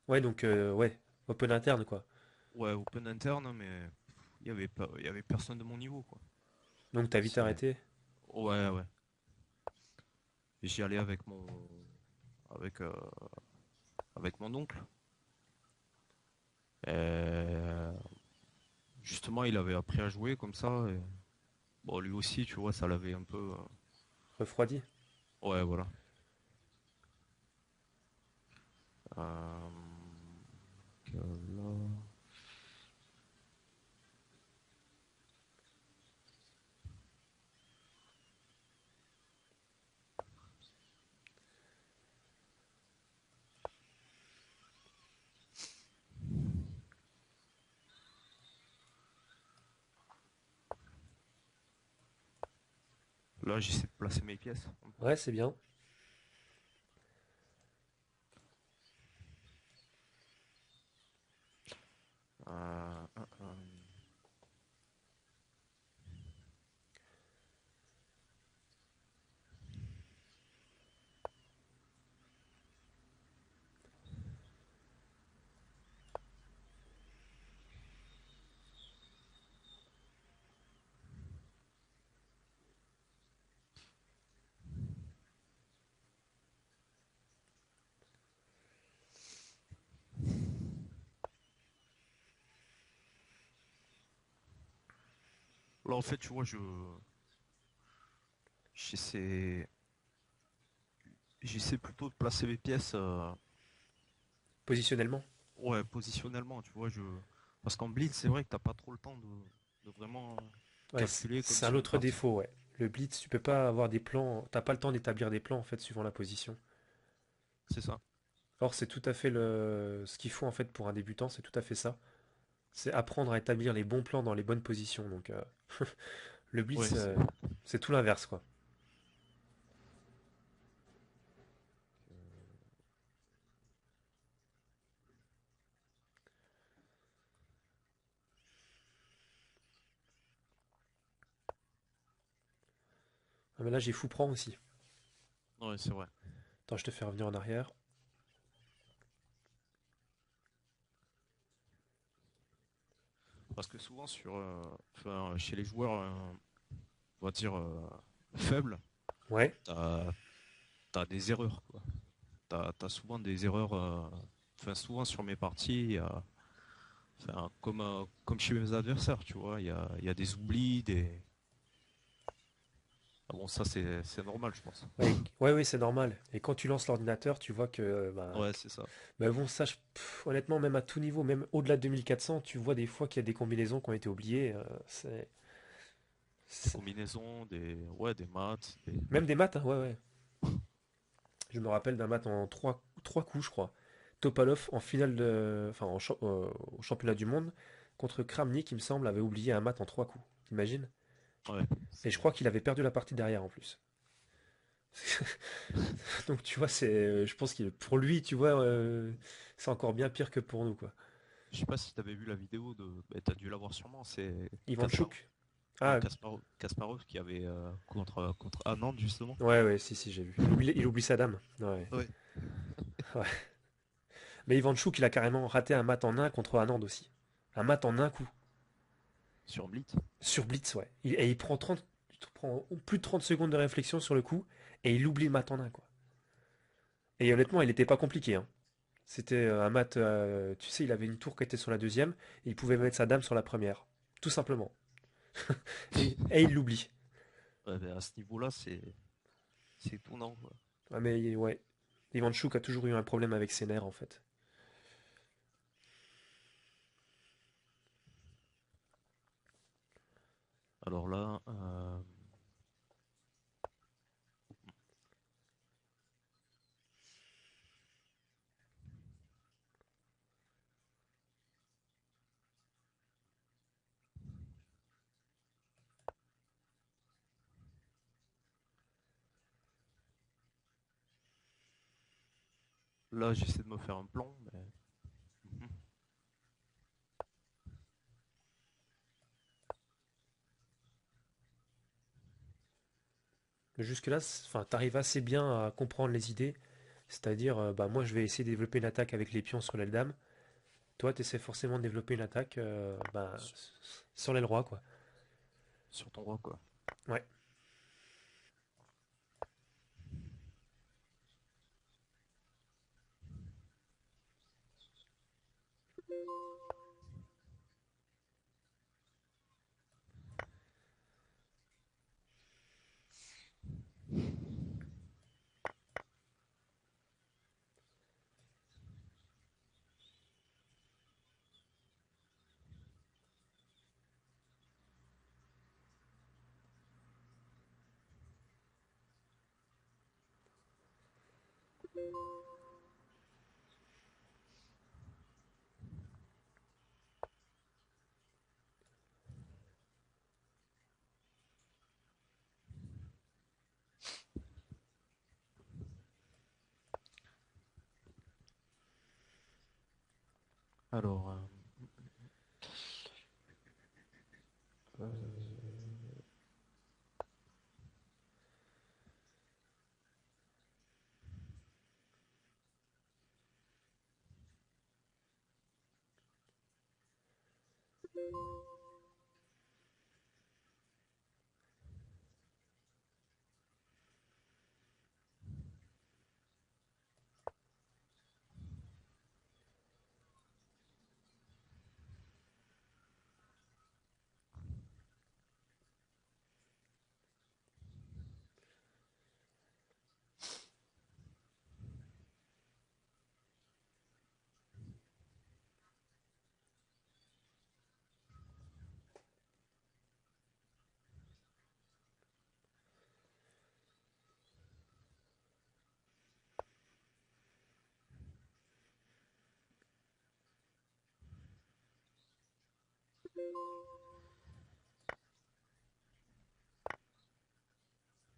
Ouais, donc, ouais. Open interne, quoi. Ouais, open interne, mais il y avait personne de mon niveau, quoi. Donc t'as vite C'est. arrêté. Ouais, ouais. Et j'y allais avec avec mon oncle. Et justement, il avait appris à jouer comme ça. Et... Bon, lui aussi, tu vois, ça l'avait un peu. Refroidi. Ouais, voilà. Euh, là. Là, j'essaie de placer mes pièces un peu. Ouais, c'est bien. Euh, euh, euh. Là, en fait, tu vois, j'essaie, j'essaie plutôt de placer mes pièces, Positionnellement. ouais, positionnellement, tu vois, parce qu'en blitz, c'est vrai que t'as pas trop le temps de vraiment Ouais, calculer comme c'est un sur une autre partie. défaut, ouais. Le blitz, tu peux pas avoir des plans, t'as pas le temps d'établir des plans en fait suivant la position. C'est ça. Or, c'est tout à fait ce qu'il faut en fait pour un débutant, c'est tout à fait ça. C'est apprendre à établir les bons plans dans les bonnes positions. Donc, le Ouais, blitz, c'est tout l'inverse, quoi. Ah, mais là, j'ai fou prend aussi. ouais, c'est vrai. Attends, je te fais revenir en arrière. Parce que souvent enfin, chez les joueurs, on va dire faibles, Ouais. t'as, t'as des erreurs, quoi. T'as souvent des erreurs. Enfin, souvent sur mes parties, enfin, comme chez mes adversaires, tu vois, il y a des oublis, des. Ah bon, ça c'est normal, je pense. Ouais, ouais, oui, c'est normal. Et quand tu lances l'ordinateur, tu vois que, Ouais, c'est ça. bon, ça, honnêtement, même à tout niveau, même au-delà de 2400, tu vois des fois qu'il y a des combinaisons qui ont été oubliées. Des C'est- combinaisons, ouais, des maths, Même des maths, hein, ouais, ouais. Je me rappelle d'un maths en trois coups, je crois. Topalov en finale enfin, au championnat du monde contre Kramnik, il me semble, avait oublié un maths en trois coups. T'imagines? ouais, Et je crois qu'il avait perdu la partie derrière en plus. Donc tu vois, je pense que pour lui, tu vois, c'est encore bien pire que pour nous, quoi. je sais pas si t'avais vu la vidéo t'as dû la voir sûrement, c'est Kasparov. Ivanchuk. Non, Ah, Kasparov qui avait contre Anand justement. ouais, ouais, si, si, j'ai vu. Il oublie sa dame. Ouais. Ouais. Ouais. Mais Ivanchuk, il a carrément raté un mat en un contre Anand aussi. Un mat en un coup. Sur Blitz. Sur Blitz, ouais. Et il prend plus de 30 secondes de réflexion sur le coup, et il oublie le mat en un, quoi. Et honnêtement, il n'était pas compliqué, hein. C'était un mat, tu sais, il avait une tour qui était sur la deuxième, et il pouvait mettre sa dame sur la première. Tout simplement. Et il l'oublie. Ouais, ben, à ce niveau-là, c'est étonnant, quoi. Ah, mais ouais. Ivanchuk a toujours eu un problème avec ses nerfs, en fait. Alors là, là, j'essaie de me faire un plan, mais mhm. Jusque-là, enfin, t'arrives assez bien à comprendre les idées. C'est-à-dire, bah, moi, je vais essayer de développer une attaque avec les pions sur l'aile dame. Toi, tu essaies forcément de développer une attaque bah, Sur, sur l'aile roi, quoi. sur ton roi, quoi. Ouais. Alors,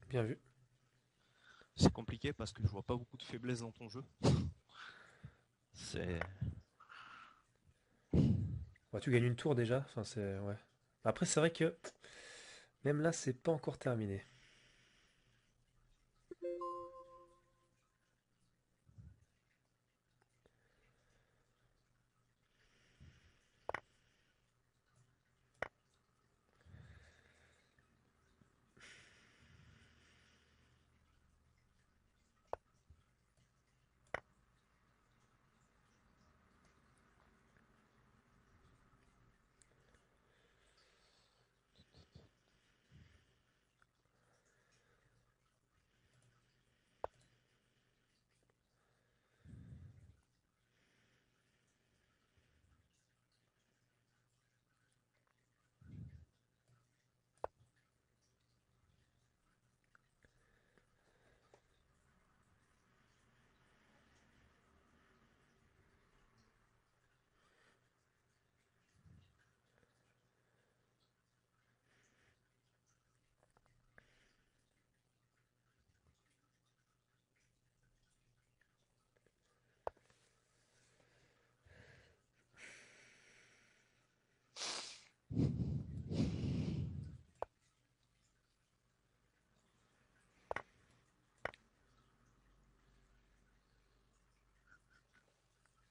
Bien vu. C'est compliqué parce que je vois pas beaucoup de faiblesses dans ton jeu. C'est... Ouais, tu gagnes une tour déjà. Enfin, c'est ouais. Après, c'est vrai que même là, c'est pas encore terminé.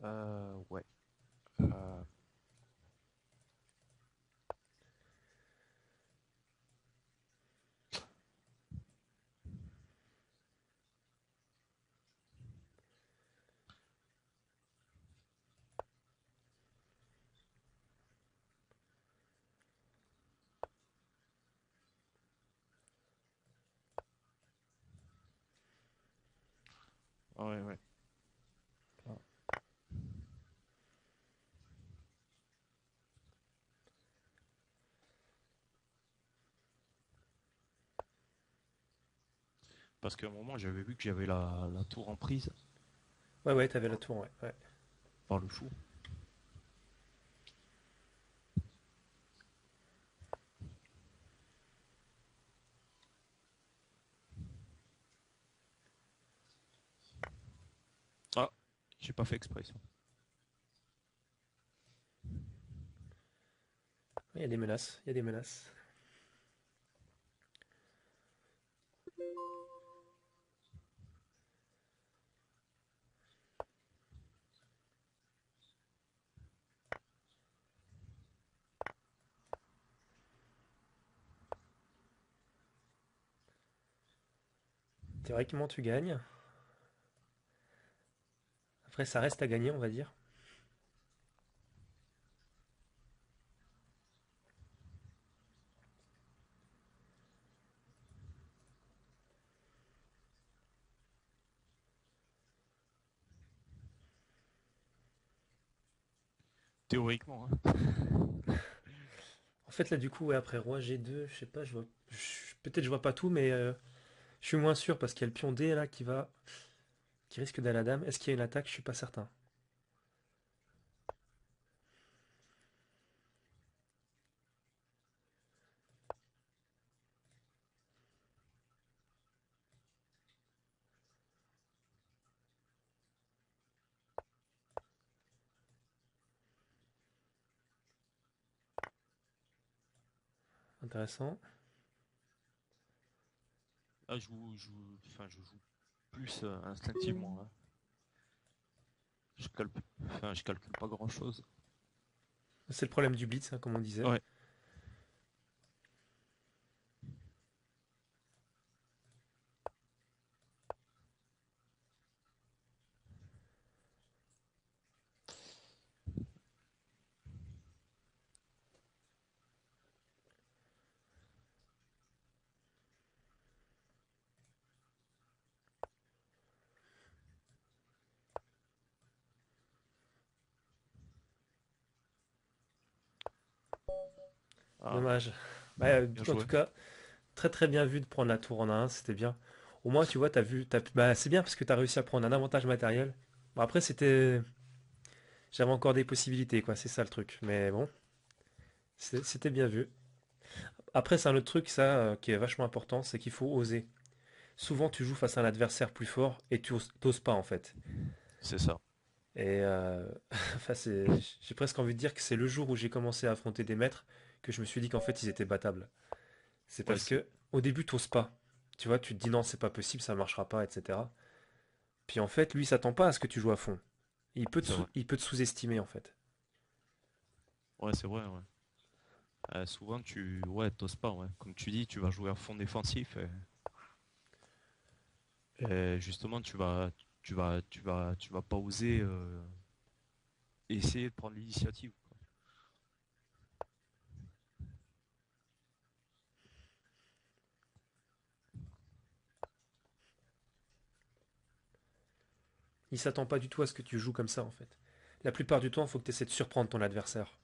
Ouais. Euh, ouais, ouais. Parce qu'à un moment, j'avais vu que j'avais la tour en prise Ouais, ouais, t'avais la tour, ouais. Ouais. par le fou. Ah, j'ai pas fait exprès ça. Il y a des menaces. Il y a des menaces. Théoriquement, tu gagnes. Après, ça reste à gagner, on va dire. Théoriquement, hein. En fait, là, du coup, ouais, après roi G2, je sais pas, je vois. Peut-être je vois pas tout, mais je suis moins sûr parce qu'il y a le pion D là qui risque d'aller à la dame. Est-ce qu'il y a une attaque? Je suis pas certain. Intéressant. Là, enfin, je joue plus instinctivement, hein. Je calcule pas grand-chose. C'est le problème du blitz, hein, comme on disait. Ouais. Ah, Dommage. Bah, bien en joué. tout cas, très très bien vu de prendre la tour en un, c'était bien. Au moins, tu vois, t'as vu, bah, c'est bien parce que t'as réussi à prendre un avantage matériel. Bon, après, j'avais encore des possibilités, quoi, c'est ça le truc. Mais bon, C'était bien vu. Après, c'est un autre truc, ça, qui est vachement important, c'est qu'il faut oser. Souvent, tu joues face à un adversaire plus fort et t'oses pas, en fait. C'est ça. Et enfin, j'ai presque envie de dire que c'est le jour où j'ai commencé à affronter des maîtres que je me suis dit qu'en fait, ils étaient battables. C'est Ouais, parce que, au début, t'oses pas. Tu vois, tu te dis non, c'est pas possible, ça marchera pas, etc. Puis en fait, lui, il s'attend pas à ce que tu joues à fond. c'est vrai. Il peut te sous-estimer, en fait. Ouais, c'est vrai, ouais. Souvent, ouais, t'oses pas, ouais. Comme tu dis, tu vas jouer à fond défensif et justement, tu vas pas oser essayer de prendre l'initiative, quoi. Il s'attend pas du tout à ce que tu joues comme ça, en fait. La plupart du temps, il faut que tu essaies de surprendre ton adversaire.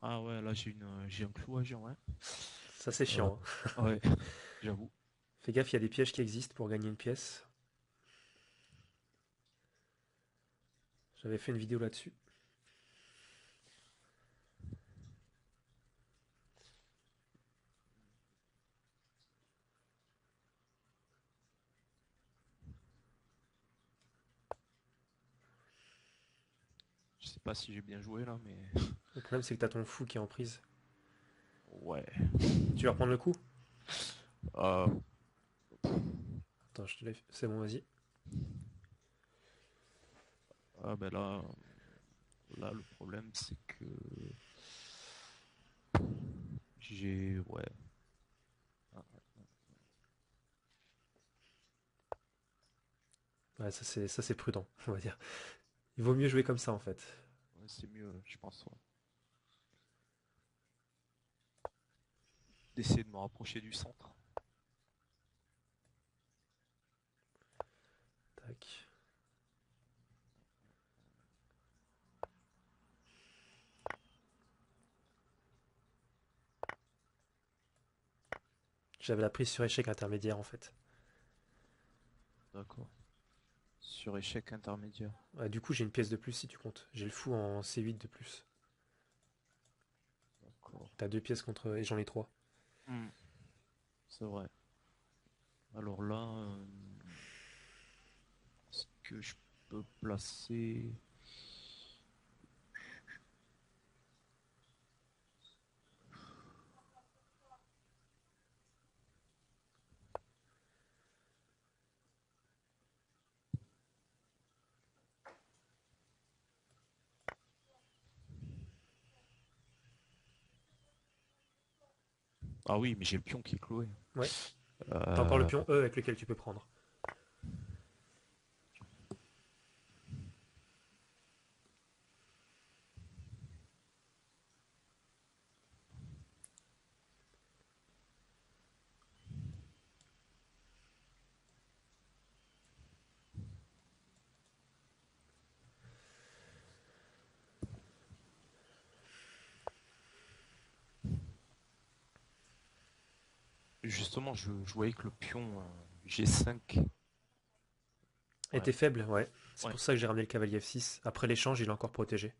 Ah ouais, là j'ai un clou à agir, ouais. Ça, c'est Euh, chiant, hein. ouais, j'avoue. Fais gaffe, il y a des pièges qui existent pour gagner une pièce. J'avais fait une vidéo là-dessus. Je sais pas si j'ai bien joué là, mais Le problème, c'est que t'as ton fou qui est en prise. ouais. Tu vas reprendre le coup? Euh, Attends, je te l'ai fait. C'est bon, vas-y. ah ben là le problème c'est que ouais. Ouais, ça c'est prudent, on va dire. Il vaut mieux jouer comme ça, en fait. Ouais, c'est mieux, je pense, ouais. D'essayer de me rapprocher du centre. Tac. J'avais la prise sur échec intermédiaire, en fait. D'accord. Sur échec intermédiaire. Ouais, du coup, j'ai une pièce de plus si tu comptes. J'ai le fou en C8 de plus. D'accord. T'as deux pièces contre... Et j'en ai trois. Hmm, c'est vrai. Alors là, est-ce que je peux placer... Ah oui, mais j'ai le pion qui est cloué. Ouais. T'as encore le Euh, pion E avec lequel tu peux prendre. justement, je jouais avec le pion G5. Et Ouais, t'es faible, ouais. C'est ouais. pour ça que j'ai ramené le cavalier F6. Après l'échange, il est encore protégé.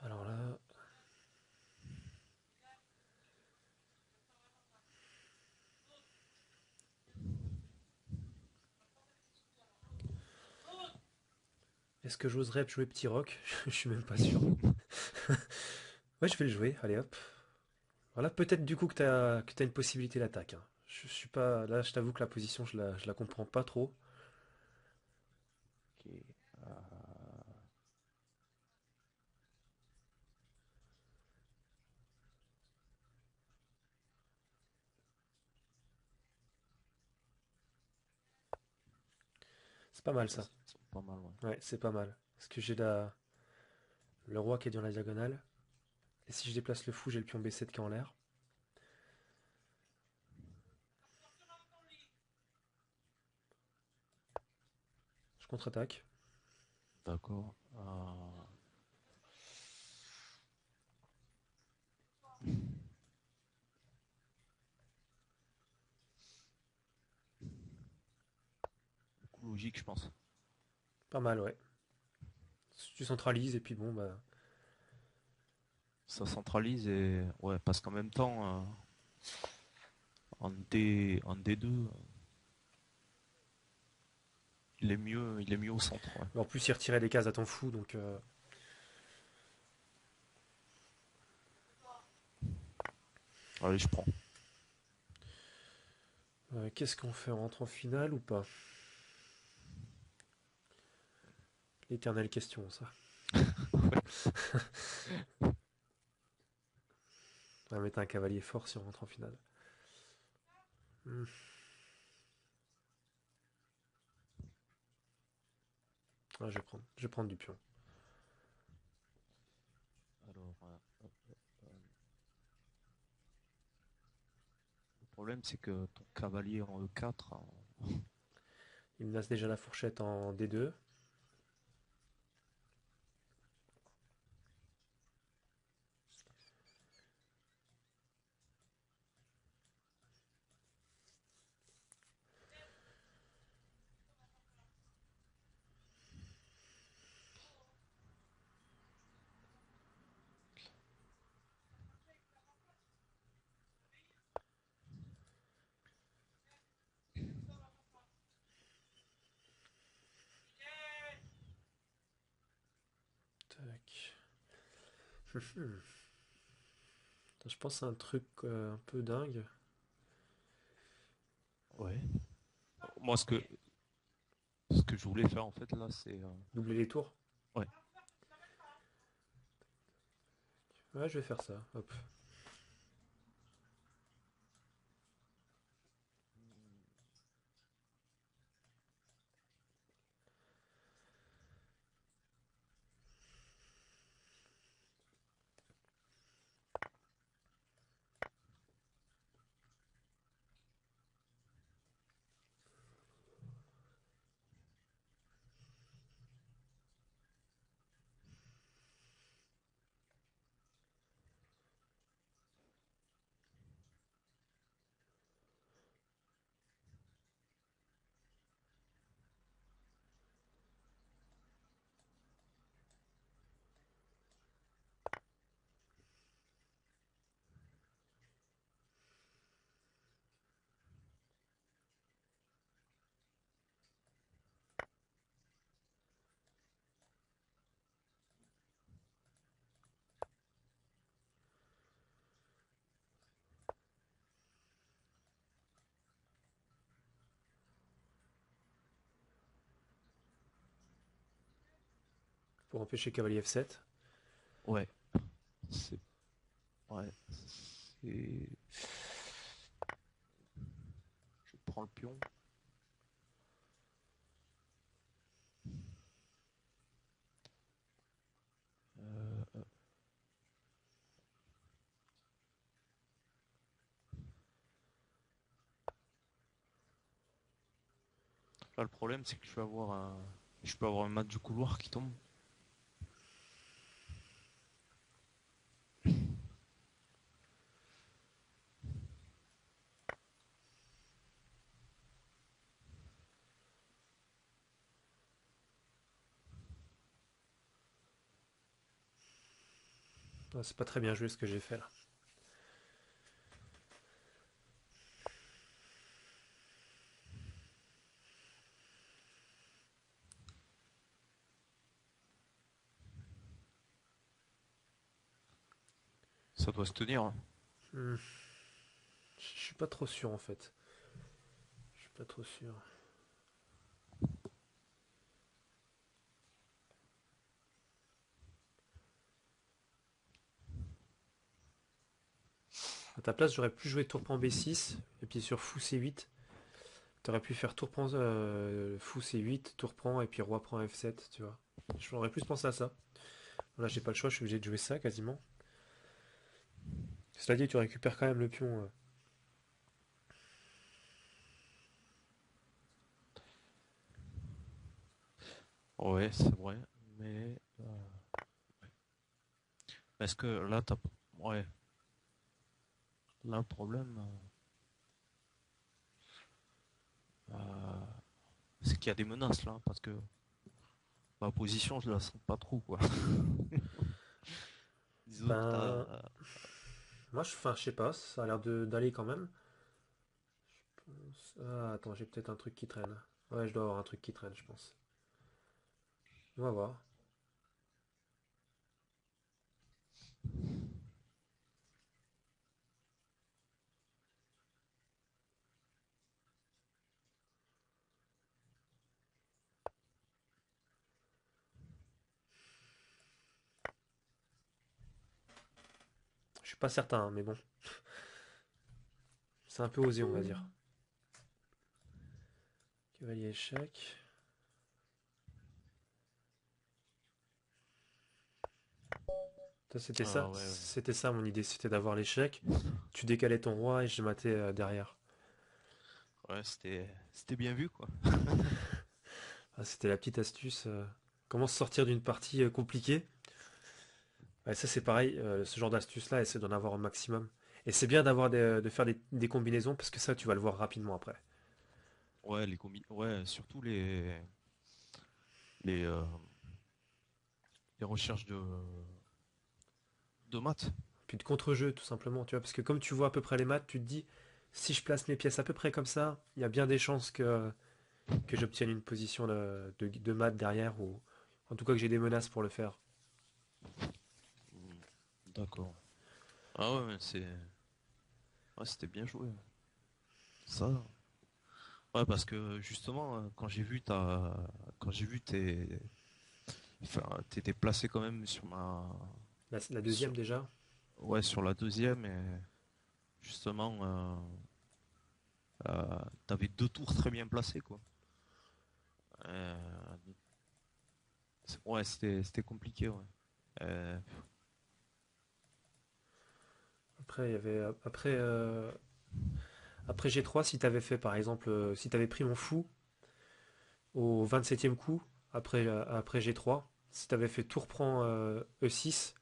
Alors là... Est-ce que j'oserais jouer petit roc? Je suis même pas sûr. Ouais, je vais le jouer. Allez hop. Voilà, peut-être du coup que t'as une possibilité d'attaque, hein. Je suis pas. Là, je t'avoue que la position, je la comprends pas trop. Ok. C'est pas mal Ouais, ça. c'est pas mal, ouais. Ouais, c'est pas mal. Parce que le roi qui est dans la diagonale. Et si je déplace le fou, j'ai le pion B7 qui est en l'air. Je contre-attaque. D'accord. Coup logique, je pense. Pas mal, ouais. Tu centralises et puis bon, bah. Ça centralise et ouais, parce qu'en même temps, en D2, il est mieux au centre. Ouais. En plus, il retirait des cases à ton fou, donc. Allez, je prends. Qu'est-ce qu'on fait? On rentre en finale ou pas? L'éternelle question, ça. On va mettre un cavalier fort si on rentre en finale. Hmm. Ah, je vais prendre du pion. Alors, le problème c'est que ton cavalier en E4, Il menace déjà la fourchette en D2. Tac. Je pense à un truc un peu dingue. ouais. Moi, ce que je voulais faire en fait là, c'est Doubler les tours. ouais. Ouais, je vais faire ça. Hop. Pour empêcher cavalier F7. Ouais. C'est ouais. C'est je prends le pion. Euh, Là, le problème c'est que je peux avoir un mat du couloir qui tombe. Ah, c'est pas très bien joué ce que j'ai fait là. Ça doit se tenir, hein. Hmm, je suis pas trop sûr en fait. Je suis pas trop sûr. À ta place, j'aurais pu jouer tour prend B6 et puis sur fou C8. T'aurais pu faire tour prend fou C8, tour prend et puis roi prend F7, tu vois. J'aurais plus pensé à ça. Là, j'ai pas le choix, je suis obligé de jouer ça quasiment. Cela dit, tu récupères quand même le pion. Ouais, c'est vrai. Mais est-ce que là, t'as... Ouais, là, le problème, c'est qu'il y a des menaces, là, parce que ma position, je la sens pas trop, quoi. Disons que Ben, t'as... moi, enfin, je sais pas, ça a l'air d'aller quand même. Ah, attends, j'ai peut-être un truc qui traîne. Ouais, je dois avoir un truc qui traîne, je pense. On va voir. Je suis pas certain, hein, mais bon, c'est un peu osé, on va dire. Cavalier échec. Ah ouais, ouais. C'était ça mon idée, c'était d'avoir l'échec. Tu décalais ton roi et je matais derrière. Ouais, c'était bien vu, quoi. Ah, c'était la petite astuce. Comment se sortir d'une partie compliquée? Ouais, ça c'est pareil, ce genre d'astuce-là, essaie d'en avoir un maximum. Et c'est bien de faire des combinaisons parce que ça tu vas le voir rapidement après. Ouais, ouais, surtout les, euh, les recherches de maths. Puis de contre-jeu tout simplement, tu vois, parce que comme tu vois à peu près les maths, tu te dis, si je place mes pièces à peu près comme ça, il y a bien des chances que j'obtienne une position de maths derrière, ou en tout cas que j'ai des menaces pour le faire. Hmm, d'accord. Ah ouais, ouais, c'était bien joué. Ça. Ouais, parce que justement, quand j'ai vu enfin, t'étais placé quand même sur La deuxième sur, déjà. ouais, sur la deuxième et justement, t'avais deux tours très bien placés, quoi. Euh, ouais, c'était compliqué, ouais. Euh, Après, il y avait, après G3, si t'avais fait par exemple, si t'avais pris mon fou au 27e coup, après G3, si t'avais fait tour prend E6,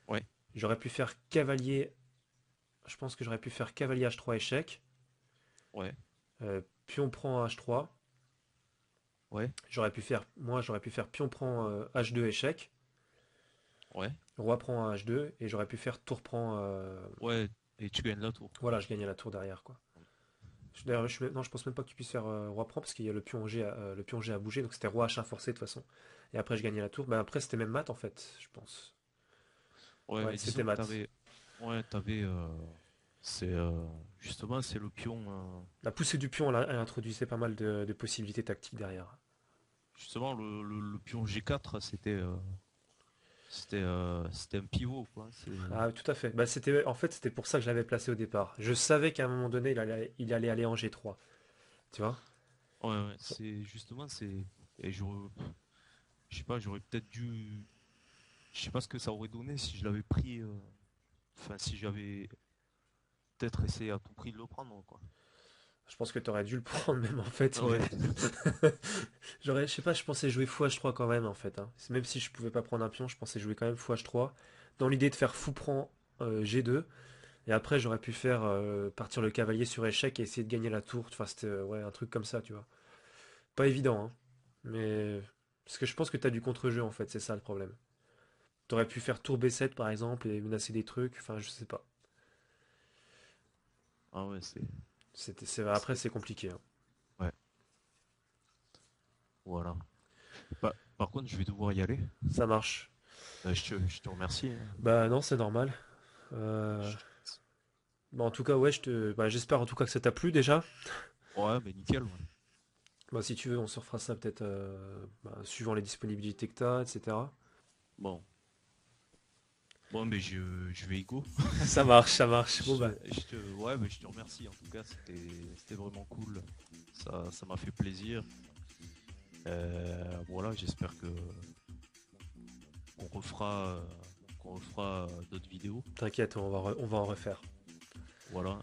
ouais, j'aurais pu faire cavalier, je pense que j'aurais pu faire cavalier H3 échec, ouais, pion prend H3, ouais, j'aurais pu faire pion prend H2 échec, ouais, roi prend H2, et j'aurais pu faire tour prend, ouais, et tu gagnes la tour. voilà, je gagnais la tour derrière, quoi. D'ailleurs, non, je pense même pas que tu puisses faire roi prend parce qu'il y a le pion G à bouger, donc c'était roi H1 forcé de toute façon. Et après, je gagnais la tour. Ben après, c'était même mat en fait, je pense. Ouais, Ouais, mais c'était disons que mat. c'est justement, c'est le pion, La poussée du pion, elle introduisait pas mal de possibilités tactiques derrière. justement, le pion G4, c'était un pivot, quoi. Ah, tout à fait. Bah, en fait, c'était pour ça que je l'avais placé au départ. Je savais qu'à un moment donné, il allait aller en G3. Tu vois? Ouais, ouais, c'est justement, et je sais pas, j'aurais peut-être dû, je sais pas ce que ça aurait donné si je l'avais pris, enfin, si j'avais peut-être essayé à tout prix de le prendre, quoi. Je pense que tu aurais dû le prendre même en fait, mais Ouais, je sais pas, je pensais jouer fou H3 quand même en fait, hein. Même si je pouvais pas prendre un pion, je pensais jouer quand même fou H3 dans l'idée de faire fou prend G2. Et après, j'aurais pu faire partir le cavalier sur échec et essayer de gagner la tour. Enfin, c'était ouais, un truc comme ça, tu vois. Pas évident, hein. Mais. Parce que je pense que t'as du contre-jeu en fait, c'est ça le problème. T'aurais pu faire tour B7 par exemple et menacer des trucs. Enfin, je sais pas. ah ouais, Après, c'était, c'est compliqué, hein. ouais, voilà. Bah, par contre, je vais devoir y aller. Ça marche. Je te remercie, hein. Bah non, c'est normal. Euh, Je- Bah, en tout cas, ouais, j'espère en tout cas que ça t'a plu déjà. Ouais, mais nickel, ouais. Bah, si tu veux, on se refera ça peut-être suivant les disponibilités que t'as, etc. Bon, bon, mais je vais y go. Ça marche, ça marche. Bon, bah, Ouais, mais je te remercie. En tout cas, c'était vraiment cool. Ça m'a fait plaisir. Voilà, j'espère que qu'on refera, euh, qu'on refera d'autres vidéos. t'inquiète, on va en refaire. Voilà.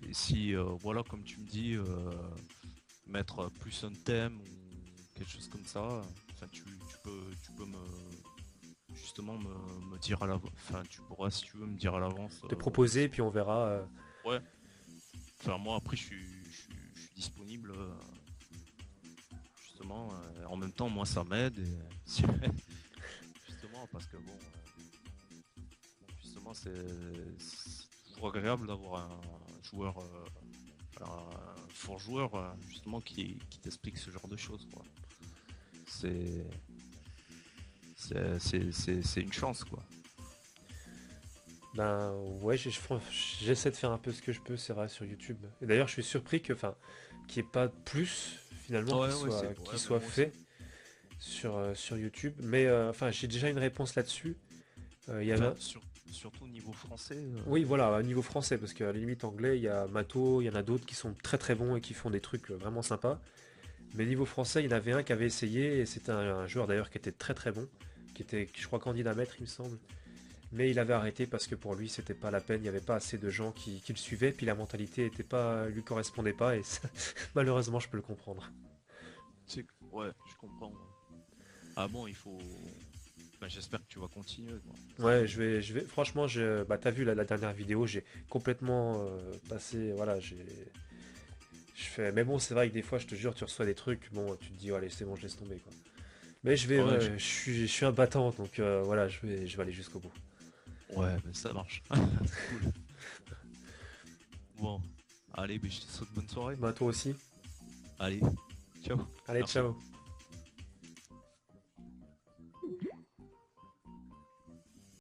Et si, voilà, comme tu me dis, mettre plus un thème ou quelque chose comme ça, enfin, tu peux justement me dire à l'avance. Enfin, tu pourras, si tu veux, me dire à l'avance. Te proposer, puis on verra. Ouais. Enfin, moi, après, je suis disponible. Justement, en même temps, moi, ça m'aide. Justement, parce que bon, justement, c'est toujours agréable d'avoir un joueur, un fort joueur, justement, qui t'explique ce genre de choses, quoi. C'est, c'est une chance, quoi. Ben ouais, j'essaie de faire un peu ce que je peux, c'est vrai, sur YouTube. Et d'ailleurs, je suis surpris qu'il n'y ait pas plus finalement Ouais, ouais, c'est, qui ouais, ben soit moi aussi. fait sur YouTube. Mais enfin, j'ai déjà une réponse là-dessus. Il y avait Enfin, surtout au niveau français. Oui, voilà, au niveau français, parce qu'à la limite anglais, il y a Mato, il y en a d'autres qui sont très très bons et qui font des trucs vraiment sympas. Mais niveau français, il y en avait un qui avait essayé, et c'était un joueur d'ailleurs qui était très très bon, qui était, je crois, candidat maître, il me semble. Mais il avait arrêté parce que pour lui, c'était pas la peine, il n'y avait pas assez de gens qui le suivaient, puis la mentalité lui correspondait pas, et malheureusement, je peux le comprendre. Ouais, je comprends. Ah bon, il faut. Ben, j'espère que tu vas continuer, quoi. Ouais, franchement, bah, t'as vu la dernière vidéo, j'ai complètement passé, voilà, mais bon, c'est vrai que des fois, je te jure, tu reçois des trucs, bon, tu te dis, oh, allez, c'est bon, je laisse tomber, quoi. Mais Ouais, je suis un battant, donc voilà, je vais aller jusqu'au bout. ouais, ben, ça marche. Cool. Bon, allez, ben, je te souhaite bonne soirée. Bah, toi aussi. Allez, ciao. Allez, Merci. ciao.